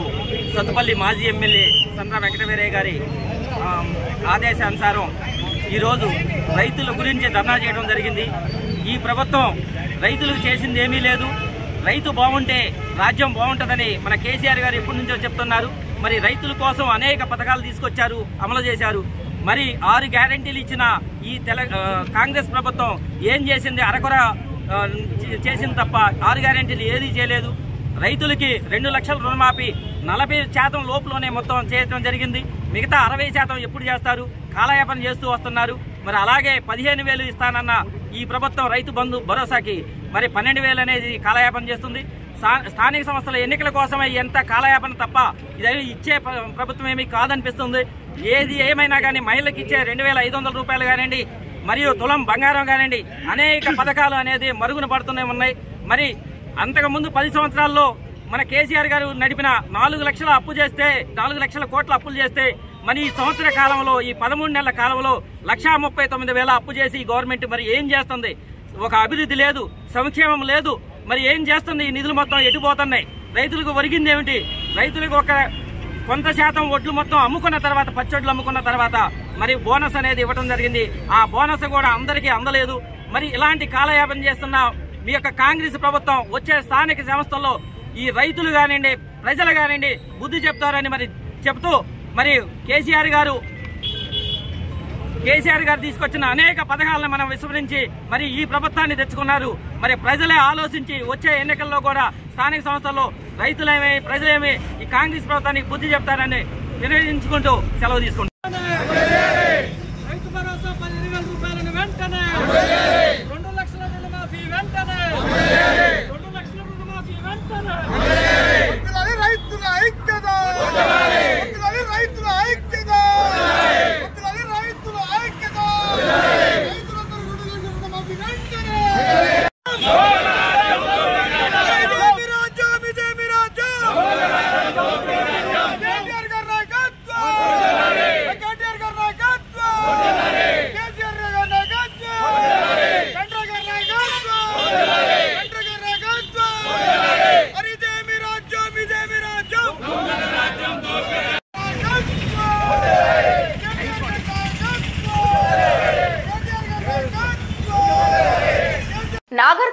సత్తుపల్లి మాజీ ఎమ్మెల్యే సంద్ర వెంకటవీరయ్య గారి ఆదేశానుసారం ఈరోజు రైతుల గురించి ధర్నా చేయడం జరిగింది. ఈ ప్రభుత్వం రైతులకు చేసింది ఏమీ లేదు, రైతు బాగుంటే రాజ్యం బాగుంటుందని మన కేసీఆర్ గారు ఎప్పటి నుంచో చెప్తున్నారు. మరి రైతుల కోసం అనేక పథకాలు తీసుకొచ్చారు, అమలు చేశారు. మరి 6 గ్యారెంటీలు ఇచ్చిన ఈ కాంగ్రెస్ ప్రభుత్వం ఏం చేసింది? అరకొర చేసింది తప్ప 6 గ్యారెంటీలు ఏదీ చేయలేదు. రైతులకి 2 లక్షల రుణమాఫీ 40% లోపులోనే మొత్తం చేయడం జరిగింది. మిగతా 60% ఎప్పుడు చేస్తారు? కాలయాపన చేస్తూ వస్తున్నారు. మరి అలాగే 15,000 ఇస్తానన్న ఈ ప్రభుత్వం రైతు బంధు భరోసాకి మరి 12,000 అనేది కాలయాపన చేస్తుంది. స్థానిక సంస్థల ఎన్నికల కోసమే ఎంత కాలయాపన తప్ప ఇదేమి ఇచ్చే ప్రభుత్వం ఏమీ కాదనిపిస్తుంది. ఏది ఏమైనా కానీ మహిళలకు ఇచ్చే 2,500 రూపాయలు కానివ్వండి, మరియు తులం బంగారం కానివ్వండి, అనేక పథకాలు అనేది మరుగున పడుతూనే ఉన్నాయి. మరి అంతకుముందు 10 సంవత్సరాల్లో మన కేసీఆర్ గారు నడిపిన 4 లక్షల అప్పు చేస్తే 4 లక్షల కోట్ల అప్పులు చేస్తే మరి ఈ సంవత్సర కాలంలో ఈ 13 నెలల కాలంలో 1,39,000 అప్పు చేసి గవర్నమెంట్ మరి ఏం చేస్తుంది? ఒక అభివృద్ధి లేదు, సంక్షేమం లేదు. మరి ఏం చేస్తుంది? ఈ నిధులు మొత్తం ఎటుపోతున్నాయి? రైతులకు ఒరిగింది ఏమిటి? రైతులకు కొంత శాతం ఒడ్లు మొత్తం అమ్ముకున్న తర్వాత, పచ్చొడ్లు అమ్ముకున్న తర్వాత మరి బోనస్ అనేది ఇవ్వడం జరిగింది. ఆ బోనస్ కూడా అందరికీ అందలేదు. మరి ఇలాంటి కాలయాపన చేస్తున్న మీ యొక్క కాంగ్రెస్ ప్రభుత్వం వచ్చే స్థానిక సంస్థల్లో ఈ రైతులు కానివ్వండి, ప్రజలు కానివ్వండి బుద్ధి చెప్తారని మరి చెప్తూ మరి కేసీఆర్ గారు తీసుకొచ్చిన అనేక పథకాలను మనం విస్మరించి మరి ఈ ప్రభుత్వాన్ని తెచ్చుకున్నారు. మరి ప్రజలే ఆలోచించి వచ్చే ఎన్నికల్లో కూడా స్థానిక సంస్థల్లో రైతులేమి ప్రజలేమి ఈ కాంగ్రెస్ ప్రభుత్వానికి బుద్ధి చెప్తారని నిర్ణయించుకుంటూ సెలవు తీసుకుంటారు.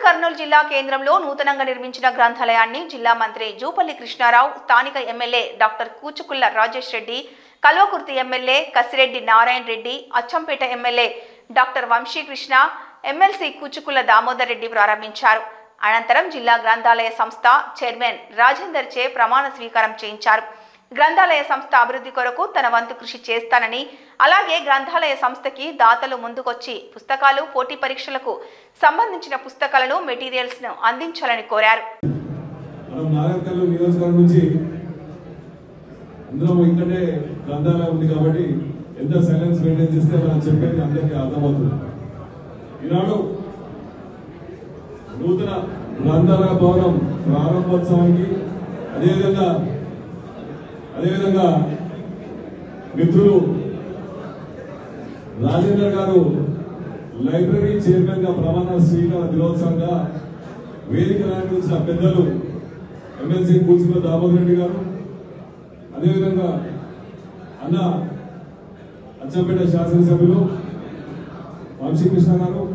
కర్నూలు జిల్లా కేంద్రంలో నూతనంగా నిర్మించిన గ్రంథాలయాన్ని జిల్లా మంత్రి జూపల్లి కృష్ణారావు, స్థానిక MLA doctor Kuchukulla Rajesh Reddy, Kalwakurthy MLA Kasireddy Narayana Reddy, Achampet MLA doctor Vamshikrishna, MLC Kuchukulla Damodar Reddy ప్రారంభించారు. అనంతరం జిల్లా గ్రంథాలయ సంస్థ చైర్మన్ రాజేందర్ చే ప్రమాణ స్వీకారం చేయించారు. గ్రంథాలయ సంస్థ అభివృద్ధి కొరకు తన వంతు కృషి చేస్తానని, అలాగే గ్రంథాలయ సంస్థకి దాతలు ముందుకొచ్చి పుస్తకాలు, పోటీ పరీక్షలకు సంబంధించిన పుస్తకాలను, మెటీరియల్స్ ను అందించాలని కోరారు. నూతన గ్రంథాలయ భవనం ప్రారంభోత్సవానికి అదేవిధంగా మిత్రులు రాజేందర్ గారు లైబ్రరీ చైర్మన్ గా ప్రమాణ స్వీకార దినోత్సవంగా వేదిక నిర్వహించిన పెద్దలు ఎమ్మెల్సీ కూచుకుల్ల దామోదర్ రెడ్డి గారు, అదేవిధంగా అన్న అచ్చంపేట శాసనసభ్యులు వంశీకృష్ణ గారు,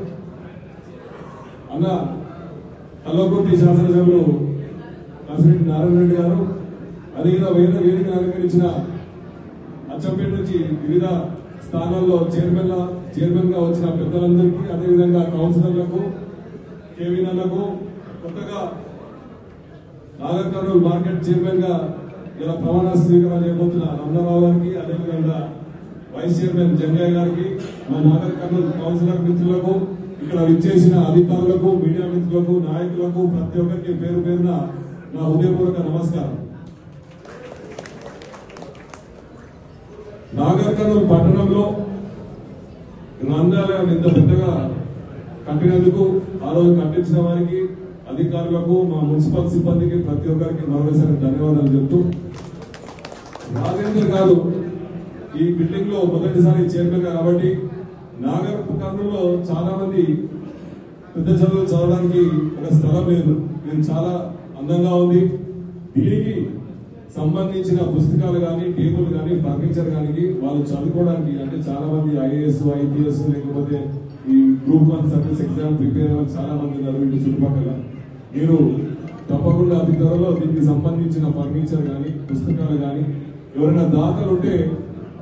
అన్న కల్వకుర్తి శాసనసభ్యులు కసిరెడ్డి నారాయణ రెడ్డి గారు, అదేవిధంగా వేదిక అలంకరించిన అచ్చంపేట నుంచి వివిధ స్థానాల్లో చైర్మన్ గా వచ్చిన పెద్దలందరికీ, అదేవిధంగా కౌన్సిలర్లకు, కేవీనర్లకు, కొత్తగా నాగర్ కర్నూలు మార్కెట్ చైర్మన్ గా ఇలా ప్రమాణ స్వీకారం చేయబోతున్న రమణారావు గారికి, అదేవిధంగా వైస్ చైర్మన్ జంగయ్య గారికి, మా నాగర్ కర్నూలు కౌన్సిలర్ మిత్రులకు, ఇక్కడ విచ్చేసిన అధికారులకు, మీడియా మిత్రులకు, నాయకులకు, ప్రతి ఒక్కరికి పేరు పేరున నా హృదయపూర్వక నమస్కారం. నాగర్ కర్నూలు పట్టణంలో గ్రంథాలయం ఇంత పెద్దగా కట్టినందుకు, ఆ రోజు కట్టించిన వారికి, అధికారులకు, మా మున్సిపల్ సిబ్బందికి, ప్రతి ఒక్కరికి మరోసారి ధన్యవాదాలు చెప్తూ, రాజేందర్ గారు ఈ బిల్డింగ్ లో మొదటిసారి చైర్మన్ కాబట్టి నాగర్ కర్నూలులో చాలా మంది పెద్ద చదువులు చదవడానికి ఒక స్థలం లేదు. ఇది చాలా అందంగా ఉంది. దీనికి సంబంధించిన పుస్తకాలు కానీ, టేబుల్ కానీ, ఫర్నిచర్ కానీ వాళ్ళు చదువుకోవడానికి, అంటే చాలా మంది ఐఏఎస్, ఐపీఎస్, లేకపోతే ఈ గ్రూప్ 1 సర్వీస్ ఎగ్జామ్ ప్రిపేర్ అయ్యే చాలా మంది ఉన్నారు ఇంటి చుట్టుపక్కల. మీరు తప్పకుండా అతి త్వరలో దీనికి సంబంధించిన ఫర్నిచర్ కానీ, పుస్తకాలు కానీ, ఎవరైనా దాతలు ఉంటే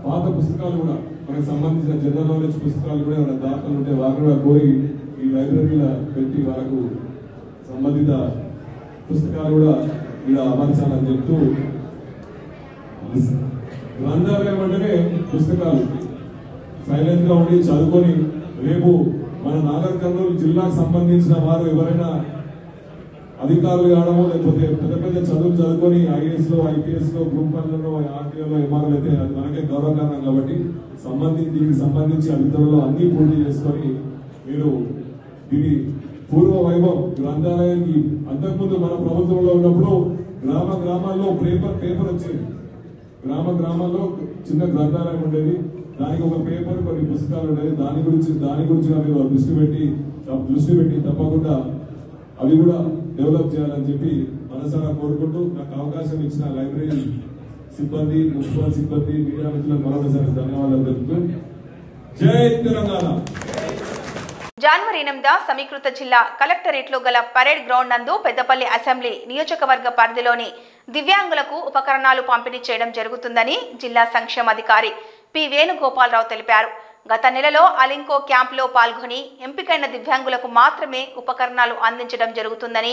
పాత పుస్తకాలు కూడా, మనకు సంబంధించిన జనరల్ నాలెడ్జ్ పుస్తకాలు కూడా ఎవరైనా దాతలు ఉంటే వారు కూడా కోరి ఈ లైబ్రరీలో పెట్టి వాళ్ళకు సంబంధిత పుస్తకాలు కూడా ఇలా అమర్చాలని చెప్తూ, గ్రంథాలయం అంటేనే పుస్తకాలు, సైలెంట్ గా ఉండి చదువుకొని రేపు మన నాగర్ కర్నూలు జిల్లాకు సంబంధించిన వారు ఎవరైనా అధికారులు కావడమో, లేకపోతే పెద్ద పెద్ద చదువులు చదువుకొని ఐఏఎస్ లో, ఐపీఎస్ లో, గ్రూప్ 1లో, ఆర్టీఓలో, ఎంఆర్ఓ అయితే అది మనకే గౌరవకారణం కాబట్టి దీనికి సంబంధించి అధికారులు అన్ని పూర్తి చేసుకొని మీరు దీని పూర్వ వైభవం గ్రంథాలయానికి, అంతకుముందు మన ప్రభుత్వంలో ఉన్నప్పుడు గ్రామాల్లో పేపర్ వచ్చేది. గ్రామాల్లో చిన్న గ్రంథాలయం ఉండేది. దానికి ఒక పేపర్, కొన్ని పుస్తకాలు ఉండేది. దాని గురించి మీరు దృష్టి పెట్టి తప్పకుండా అవి కూడా డెవలప్ చేయాలని చెప్పి మనసారా కోరుకుంటూ, నాకు అవకాశం ఇచ్చిన లైబ్రరీ సిబ్బంది, మున్సిపల్ సిబ్బంది, మీడియా మిత్రులకు మరొకసారి ధన్యవాదాలు తెలుపుతూ జై తెలంగాణ. జనవరి 8 సమీకృత జిల్లా కలెక్టరేట్లో గల పరేడ్ గ్రౌండ్ నందు పెద్దపల్లి అసెంబ్లీ నియోజకవర్గ పరిధిలోని దివ్యాంగులకు ఉపకరణాలు పంపిణీ చేయడం జరుగుతుందని జిల్లా సంక్షేమాధికారి పి వేణుగోపాలరావు తెలిపారు. గత నెలలో అలింకో క్యాంపులో పాల్గొని ఎంపికైన దివ్యాంగులకు మాత్రమే ఉపకరణాలు అందించడం జరుగుతుందని,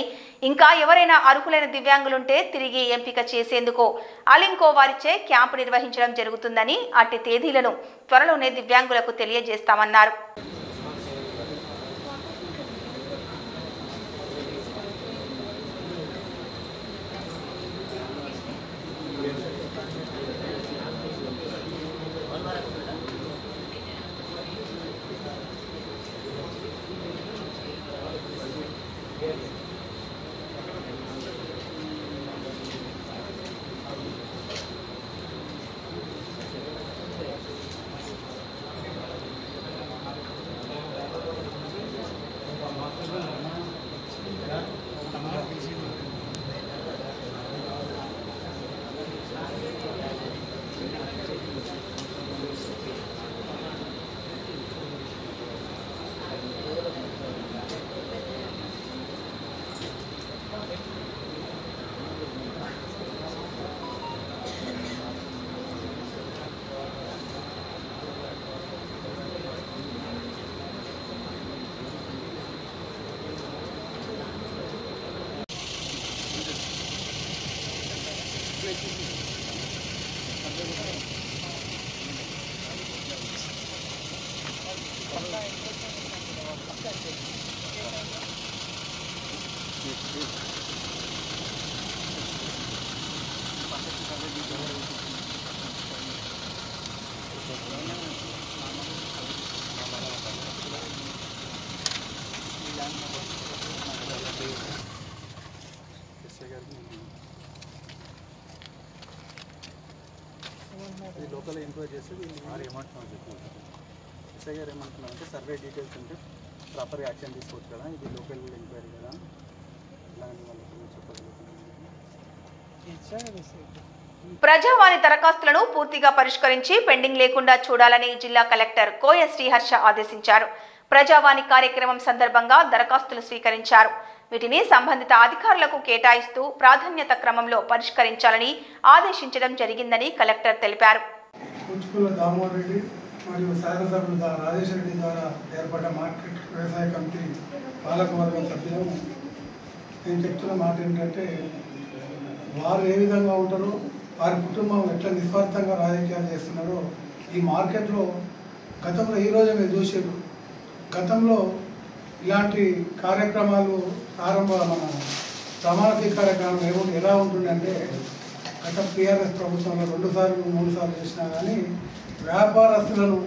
ఇంకా ఎవరైనా అర్హులైన దివ్యాంగులుంటే తిరిగి ఎంపిక చేసేందుకు అలింకో వారిచే క్యాంపు నిర్వహించడం జరుగుతుందని, అట్టి తేదీలను త్వరలోనే దివ్యాంగులకు తెలియజేస్తామన్నారు. లోకల్ ఎంక్వైరీ చేసి వారు ఏమంటున్నారు చెప్తున్నారు. ఎస్ఐ గారు ఏమంటున్నారు అంటే సర్వే డీటెయిల్స్ ఉంటే ప్రాపర్గా యాక్షన్ తీసుకోవచ్చు కదా, ఇది లోకల్ ఎంక్వైరీ కదా, ఇలా అని వాళ్ళకి చెప్పగలుగుతున్నాను. ప్రజావాణి దరఖాస్తులను పూర్తిగా పరిష్కరించి పెండింగ్ లేకుండా చూడాలని జిల్లా కలెక్టర్ కోయ శ్రీహర్ష ఆదేశించారు. ప్రజావాణి కార్యక్రమం సందర్భంగా దరఖాస్తులు స్వీకరించారు. వీటిని సంబంధిత అధికారులకు కేటాయిస్తూ ప్రాధాన్యత క్రమంలో పరిష్కరించాలని ఆదేశించడం జరిగిందని కలెక్టర్ తెలిపారు. కూచుకుల దామోదర్ రెడ్డి మరియు శాసనసభ్యులు రాజేష్ రెడ్డి ద్వారా ఏర్పడ్డ మార్కెట్ వ్యవసాయ కమిటీ పాలకవర్గం సభ్యులు నేను చెప్తున్న మాట ఏంటంటే, వారు ఏ విధంగా ఉంటారో, వారి కుటుంబం ఎట్లా నిస్వార్థంగా రాజకీయాలు చేస్తున్నారో ఈ మార్కెట్లో గతంలో ఈరోజు మీరు చూసారు. గతంలో ఇలాంటి కార్యక్రమాలు మన ప్రమాణ స్వీకార కార్యక్రమం ఎలా ఉంటుందంటే, గత టీఆర్ఎస్ ప్రభుత్వంలో 2 సార్లు 3 సార్లు చేసినా కానీ వ్యాపారస్తులను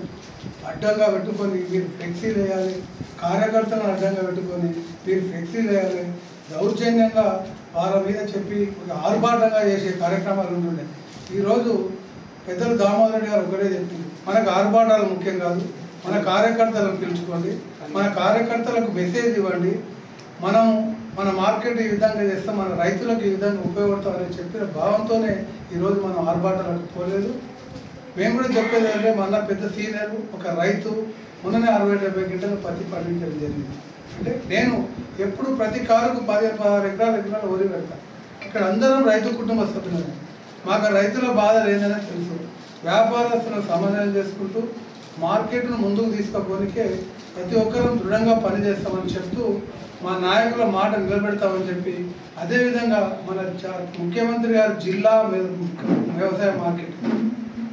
అడ్డంగా పెట్టుకొని మీరు ఫ్లెక్సీలు వేయాలి, కార్యకర్తలను అడ్డంగా పెట్టుకొని మీరు ఫ్లెక్సీలు వేయాలి, దౌర్జన్యంగా వాళ్ళ మీద చెప్పి ఒక ఆర్భాటంగా చేసే కార్యక్రమాలు ఉంటుండే. ఈరోజు పెద్దలు దామోదర్ రెడ్డి గారు ఒకటే చెప్పింది, మనకు ఆర్భాటాలు ముఖ్యం కాదు, మన కార్యకర్తలను పిలుచుకోండి, మన కార్యకర్తలకు మెసేజ్ ఇవ్వండి, మనం మన మార్కెట్ ఈ విధంగా చేస్తాం, మన రైతులకు ఈ విధంగా ఉపయోగపడతామని చెప్పిన భావంతోనే ఈరోజు మనం ఆర్భాటాలకు పోలేదు. మేము కూడా చెప్పేది అంటే, మన పెద్ద సీనియర్ ఒక రైతు మొన్ననే 60-70 గంటలు పత్తి పండించడం జరిగింది. అంటే నేను ఎప్పుడు ప్రతి కారుకు 10-16 ఎకరాలు వరి పెడతాను. ఇక్కడ అందరం రైతు కుటుంబ సభ్యులమే. మాకు రైతుల బాధ లేదని తెలుసు. వ్యాపారస్తులను సమన్వయం చేసుకుంటూ మార్కెట్ను ముందుకు తీసుకుపోనికే ప్రతి ఒక్కరూ దృఢంగా పనిచేస్తామని చెప్తూ మా నాయకుల మాట నిలబెడతామని చెప్పి, అదేవిధంగా మన ముఖ్యమంత్రి గారు జిల్లా వ్యవసాయ మార్కెట్,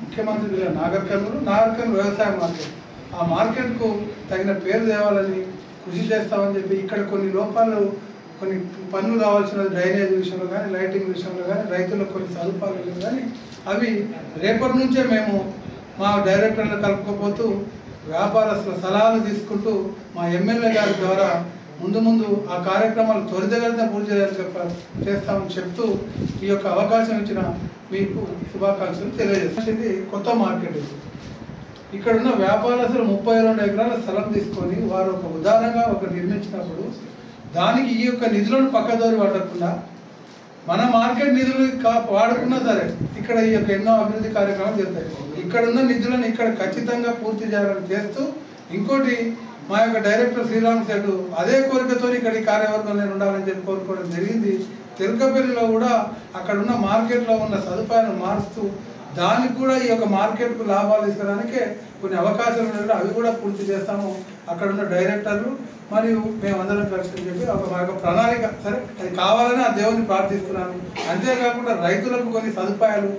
ముఖ్యమంత్రి జిల్లా నాగర్ కర్నూలు వ్యవసాయ మార్కెట్, ఆ మార్కెట్కు తగిన పేరు తేవాలని కృషి చేస్తామని చెప్పి, ఇక్కడ కొన్ని లోపాలు, కొన్ని పనులు కావాల్సిన డ్రైనేజ్ విషయంలో కానీ, లైటింగ్ విషయంలో కానీ, రైతులకు కొన్ని సదుపాయాలు కానీ అవి రేపటి నుంచే మేము మా డైరెక్టర్లు కలుపుకోపోతూ వ్యాపారస్తుల సలహాలు తీసుకుంటూ మా ఎమ్మెల్యే గారి ద్వారా ముందు ఆ కార్యక్రమాలు త్వరితగతిన పూర్తి చేస్తామని చెప్తూ ఈ యొక్క అవకాశం ఇచ్చిన మీకు శుభాకాంక్షలు తెలియజేస్తుంది. కొత్త మార్కెట్ ఇక్కడ ఉన్న వ్యాపారస్తులు 32 ఎకరాల స్థలం తీసుకొని వారు ఒక ఉదాహరణగా నిర్మించినప్పుడు దానికి ఈ యొక్క నిధులను పక్కదోరి పడకుండా మన మార్కెట్ నిధులు వాడుకున్నా సరే ఇక్కడ ఈ యొక్క ఎన్నో అభివృద్ధి కార్యక్రమాలు జరుగుతాయి. ఇక్కడున్న నిధులను ఇక్కడ ఖచ్చితంగా పూర్తి చేయాలని చేస్తూ, ఇంకోటి మా యొక్క డైరెక్టర్ శ్రీరామ్ సేటు అదే కోరికతో ఇక్కడ ఈ కార్యవర్గంలో ఉండాలని చెప్పి కోరుకోవడం జరిగింది. తిరుకపల్లిలో కూడా అక్కడ ఉన్న మార్కెట్లో ఉన్న సదుపాయాలను మారుస్తూ దానికి కూడా ఈ యొక్క మార్కెట్కు లాభాలు తీసుకోవడానికే కొన్ని అవకాశాలు ఉన్నాయి, అవి కూడా పూర్తి చేస్తాము. అక్కడ ఉన్న డైరెక్టర్లు మరియు మేమందరం కలిసి చెప్పి మా యొక్క ప్రణాళిక సరే అది కావాలని ఆ దేవుని ప్రార్థిస్తున్నాను. అంతేకాకుండా రైతులకు కొన్ని సదుపాయాలు,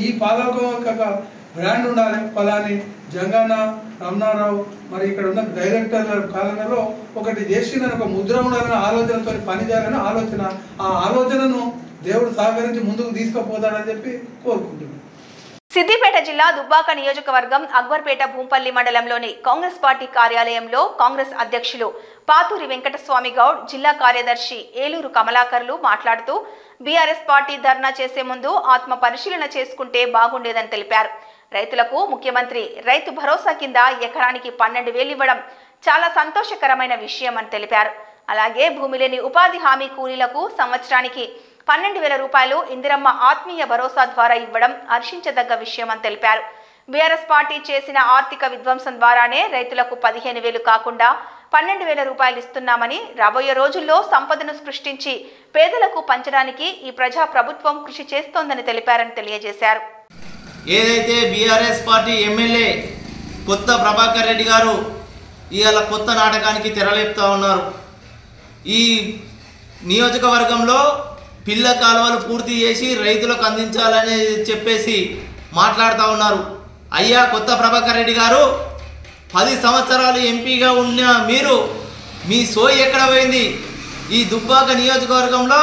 ఈ పాలక బ్రాండ్ ఉండాలి, ఫలాని జంగన్న రమణారావు మరి ఇక్కడ ఉన్న డైరెక్టర్ల కాలంలో ఒకటి చేసిందని ఒక ముద్ర ఉండాలని ఆలోచనతో పని చేయాలని ఆలోచన, ఆ ఆలోచనను దేవుడు సహకరించి ముందుకు తీసుకుపోతాడని చెప్పి కోరుకుంటున్నాను. సిద్దిపేట జిల్లా దుబ్బాక నియోజకవర్గం అక్బర్పేట భూంపల్లి మండలంలోని కాంగ్రెస్ పార్టీ కార్యాలయంలో కాంగ్రెస్ అధ్యక్షులు పాతూరి వెంకటస్వామి గౌడ్, జిల్లా కార్యదర్శి ఏలూరు కమలాకర్లు మాట్లాడుతూ బీఆర్ఎస్ పార్టీ ధర్నా చేసే ముందు ఆత్మ పరిశీలన చేసుకుంటే బాగుండేదని తెలిపారు. రైతులకు ముఖ్యమంత్రి రైతు భరోసా కింద ఎకరానికి 12,000 ఇవ్వడం చాలా సంతోషకరమైన విషయం అని తెలిపారు. అలాగే భూమి లేని ఉపాధి హామీ కూలీలకు సంవత్సరానికి 12,000 రూపాయలు ఇందిరమ్మ ఆత్మీయ భరోసా ద్వారా ఇవ్వడం హర్షించదగ్గ విషయం అని తెలిపారు. బీఆర్ఎస్ పార్టీ చేసిన ఆర్థిక విధ్వంసం ద్వారానే రైతులకు 15,000 కాకుండా 12,000 రూపాయలు ఇస్తున్నామని, రాబోయే రోజుల్లో సంపదను సృష్టించి పేదలకు పంచడానికి ఈ ప్రజా ప్రభుత్వం కృషి చేస్తోందని తెలిపారని తెలియజేశారు. ఏదైతే బీఆర్ఎస్ పార్టీ ఎమ్మెల్యే కొత్త ప్రభాకర్ రెడ్డి గారు ఇవాళ కొత్త నాటకానికి తెరలేపుతా ఉన్నారు. ఈ నియోజకవర్గంలో పిల్ల కాలువలు పూర్తి చేసి రైతులకు అందించాలని చెప్పేసి మాట్లాడుతూ ఉన్నారు. అయ్యా కొత్త ప్రభాకర్ రెడ్డి గారు, 10 సంవత్సరాలు ఎంపీగా ఉన్న మీరు మీ సోయి ఎక్కడ పోయింది? ఈ దుబ్బాక నియోజకవర్గంలో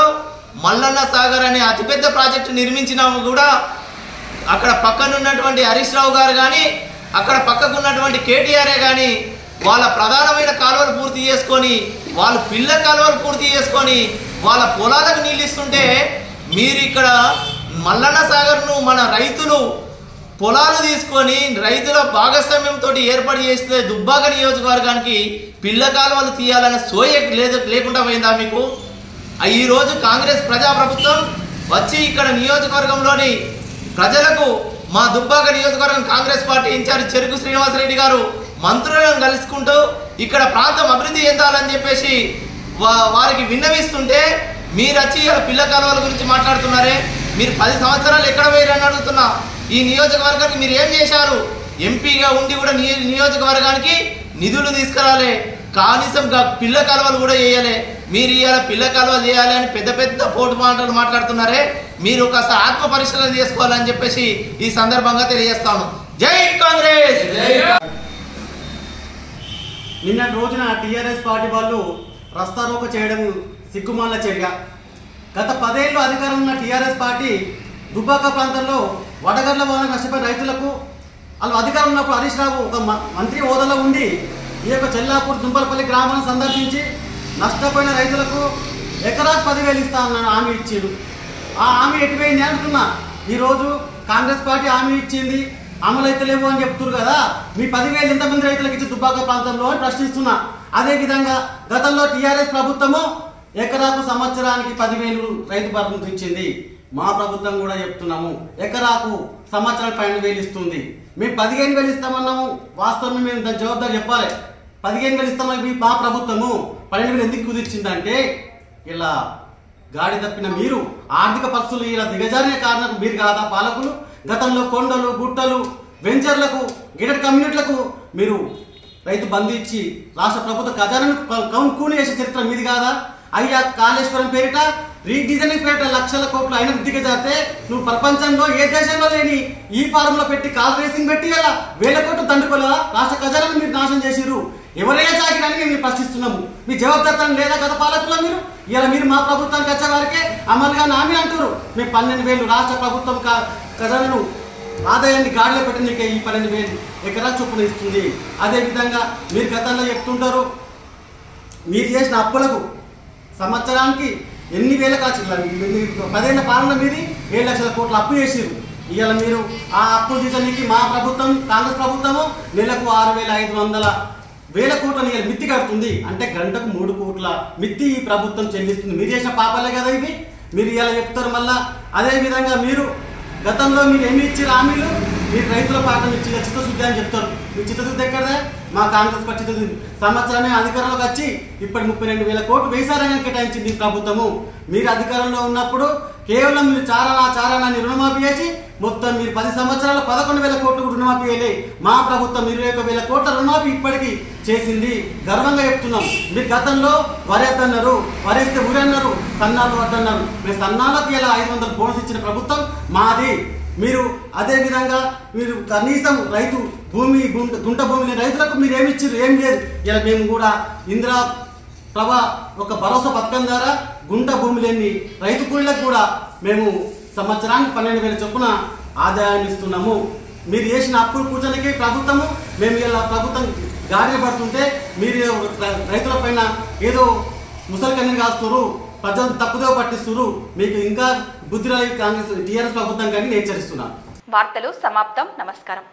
మల్లన్న సాగర్ అనే అతిపెద్ద ప్రాజెక్టు నిర్మించినా కూడా అక్కడ పక్కనున్నటువంటి హరీష్ రావు గారు కానీ అక్కడ పక్కకున్నటువంటి కేటీఆరే కానీ వాళ్ళ ప్రధానమైన కాలువలు పూర్తి చేసుకొని వాళ్ళు పిల్ల కాలువలు పూర్తి చేసుకొని వాళ్ళ పొలాలకు నీళ్ళు ఇస్తుంటే మీరు ఇక్కడ మల్లన్న సాగర్ను మన రైతులు పొలాలు తీసుకొని రైతుల భాగస్వామ్యంతో ఏర్పాటు చేస్తే దుబ్బాక నియోజకవర్గానికి పిల్ల కాలువలు తీయాలనే సోయ లేకుండా పోయిందా మీకు? ఈరోజు కాంగ్రెస్ ప్రజాప్రభుత్వం వచ్చి ఇక్కడ నియోజకవర్గంలోని ప్రజలకు మా దుబ్బాక నియోజకవర్గం కాంగ్రెస్ పార్టీ ఇన్ఛార్జ్ చెరుకు శ్రీనివాసరెడ్డి గారు మంత్రులను కలుసుకుంటూ ఇక్కడ ప్రాంతం అభివృద్ధి చెందాలని చెప్పేసి వారికి విన్నవిస్తుంటే మీరు వచ్చి ఇలా పిల్ల కాలువల గురించి మాట్లాడుతున్నారే. మీరు 10 సంవత్సరాలు ఎక్కడ పోయారని అడుగుతున్నా. ఈ నియోజకవర్గానికి మీరు ఏం చేశారు? ఎంపీగా ఉండి కూడా నియోజకవర్గానికి నిధులు తీసుకురాలే, కనీసం పిల్ల కాలువలు కూడా వేయాలి. మీరు ఇవాళ పిల్ల కాలువలు చేయాలి అని పెద్ద పెద్ద పోటు మాటలు మాట్లాడుతున్నారే. మీరు ఒకసారి ఆత్మ పరిశీలన చేసుకోవాలని చెప్పేసి ఈ సందర్భంగా తెలియజేస్తాను. జై కాంగ్రెస్. నిన్నటి రోజున టీఆర్ఎస్ పార్టీ వాళ్ళు రస్తారోక చేయడం సిగ్గుమాల చర్య. గత 10 ఏళ్ళు అధికారంలో ఉన్న టీఆర్ఎస్ పార్టీ దుబ్బాక ప్రాంతంలో వడగళ్ల వల్ల నష్టపోయిన రైతులకు వాళ్ళు అధికారం ఉన్నప్పుడు హరీష్ రావు ఒక మంత్రి హోదాలో ఉండి ఈ యొక్క చెల్లాపూర్ దుంపలపల్లి గ్రామాన్ని సందర్శించి నష్టపోయిన రైతులకు ఎకరాకు 10,000 ఇస్తానని హామీ ఇచ్చిండు. ఆ హామీ ఎటుపోయింది అంటున్నా. ఈరోజు కాంగ్రెస్ పార్టీ హామీ ఇచ్చింది, అమలు అయితే లేవు అని చెప్తున్నారు కదా. మీ 10,000 ఎంతమంది రైతులకు ఇచ్చి దుబ్బాక ప్రాంతంలో అని ప్రశ్నిస్తున్నా. అదేవిధంగా గతంలో టీఆర్ఎస్ ప్రభుత్వము ఎకరాకు సంవత్సరానికి 10,000 రైతు భరోసా ఇచ్చింది. మా ప్రభుత్వం కూడా చెప్తున్నాము ఎకరాకు సంవత్సరానికి 12,000 ఇస్తుంది. మేము 15,000 ఇస్తామన్నాము. వాస్తవం మేము దాని జవాబుదారి చెప్పాలి. 15,000 ఇస్తామని మా ప్రభుత్వము 12,000 ఎందుకు కుదిర్చిందంటే ఇలా గాడి తప్పిన మీరు ఆర్థిక పరిస్థితులు ఇలా దిగజారిన కారణం మీరు కాదా పాలకులు? గతంలో కొండలు గుట్టలు వెంచర్లకు గేటెడ్ కమ్యూనిటీలకు మీరు రైతు బంధు ఇచ్చి రాష్ట్ర ప్రభుత్వ ఖజానాను కూని చేసే చరిత్ర మీది కాదా? అయ్యా కాళేశ్వరం పేరిట రీడిజైనింగ్ పేరిట లక్షల కోట్లు అయిన దిగజారితే నువ్వు ప్రపంచంలో ఏ దేశంలో లేని ఈ ఫారంలో పెట్టి కాల్ రేసింగ్ పెట్టి అలా 1,000 కోట్లు దండుకోలేదా? రాష్ట్ర ఖజానాను మీరు నాశనం చేసిరు. ఎవరైనా చాకిరని మేము ప్రశ్నిస్తున్నాము. మీ జవాబుదారితనం లేదా గత పాలకుల మీరు? ఇలా మీరు మా ప్రభుత్వానికి వచ్చే వారికే అమలుగా హామీ అంటారు. మేము 12,000 రాష్ట్ర ప్రభుత్వం ఖజానాను ఆదాయాన్ని గాడిలో పెట్టినకే ఈ 12,000 ఎకరాల చొప్పున ఇస్తుంది. అదేవిధంగా మీరు గతంలో చెప్తుంటారు మీరు చేసిన అప్పులకు సంవత్సరానికి ఎన్ని వేల కాచి 10 ఏళ్ల పాలన మీది 7 లక్షల కోట్ల అప్పు చేసిరు. ఇవాళ మీరు ఆ అప్పులు తీసడానికి మా ప్రభుత్వం కాంగ్రెస్ ప్రభుత్వము నెలకు 6,500 కోట్ల మిత్తి కడుతుంది. అంటే గంటకు 3 కోట్ల మిత్తి ఈ ప్రభుత్వం చెల్లిస్తుంది. మీరు చేసిన పాపాలే కదా ఇవి. మీరు ఇలా చెప్తారు మళ్ళా. అదేవిధంగా మీరు గతంలో మీరు ఏమి ఇచ్చారు హామీలు? మీరు రైతుల పాఠం ఇచ్చి చిత్తశుద్ధి అని చెప్తారు. మీ చిత్తశుద్ధి ఎక్కడదా? మా కాంగ్రెస్ పార్టీ చిత్తశుద్ధి సంవత్సరమే అధికారంలోకి వచ్చి ఇప్పటి 32,000 కోట్లు వేసారని కేటాయించింది ప్రభుత్వము. మీరు అధికారంలో ఉన్నప్పుడు కేవలం మీరు చారాన్ని రుణమాఫీ చేసి మొత్తం మీరు 10 సంవత్సరాలు 11,000 కోట్లు రుణమాఫీ వేయలే. మా ప్రభుత్వం 21,000 కోట్ల రుణమాఫీ ఇప్పటికీ చేసింది. గర్వంగా చెప్తున్నాం. మీరు గతంలో వరేద్దన్నారు, వరేస్తే ఊరన్నారు, సన్నాలు వద్దన్నారు. మీరు సన్నాలకు ఇలా 500 బోనస్ ఇచ్చిన ప్రభుత్వం మాది. మీరు అదేవిధంగా మీరు కనీసం రైతు భూమి గుంట భూమి లేని రైతులకు మీరు ఏమి ఇచ్చారు? ఏం లేదు. ఇలా మేము కూడా ఇందిరా ప్రభ ఒక భరోసా పథకం ద్వారా గుంట భూమి లేని రైతు కూలీలకు కూడా మేము సంవత్సరానికి 12,000 చొప్పున ఆదాయాన్ని ఇస్తున్నాము. మీరు చేసిన అప్పులు కూర్చొనికి ప్రభుత్వము మేము ఇలా ప్రభుత్వం గాడిన పడుతుంటే మీరు రైతుల పైన ఏదో ముసలి కన్నీరు కాస్తున్నారు, ప్రజలు తప్పుదో పట్టిస్తున్నారు. మీకు ఇంకా బుద్ధి రాని కాంగ్రెస్ టీఆర్ఎస్ ప్రభుత్వం కానీ నేను హెచ్చరిస్తున్నాను. వార్తలు సమాప్తం. నమస్కారం.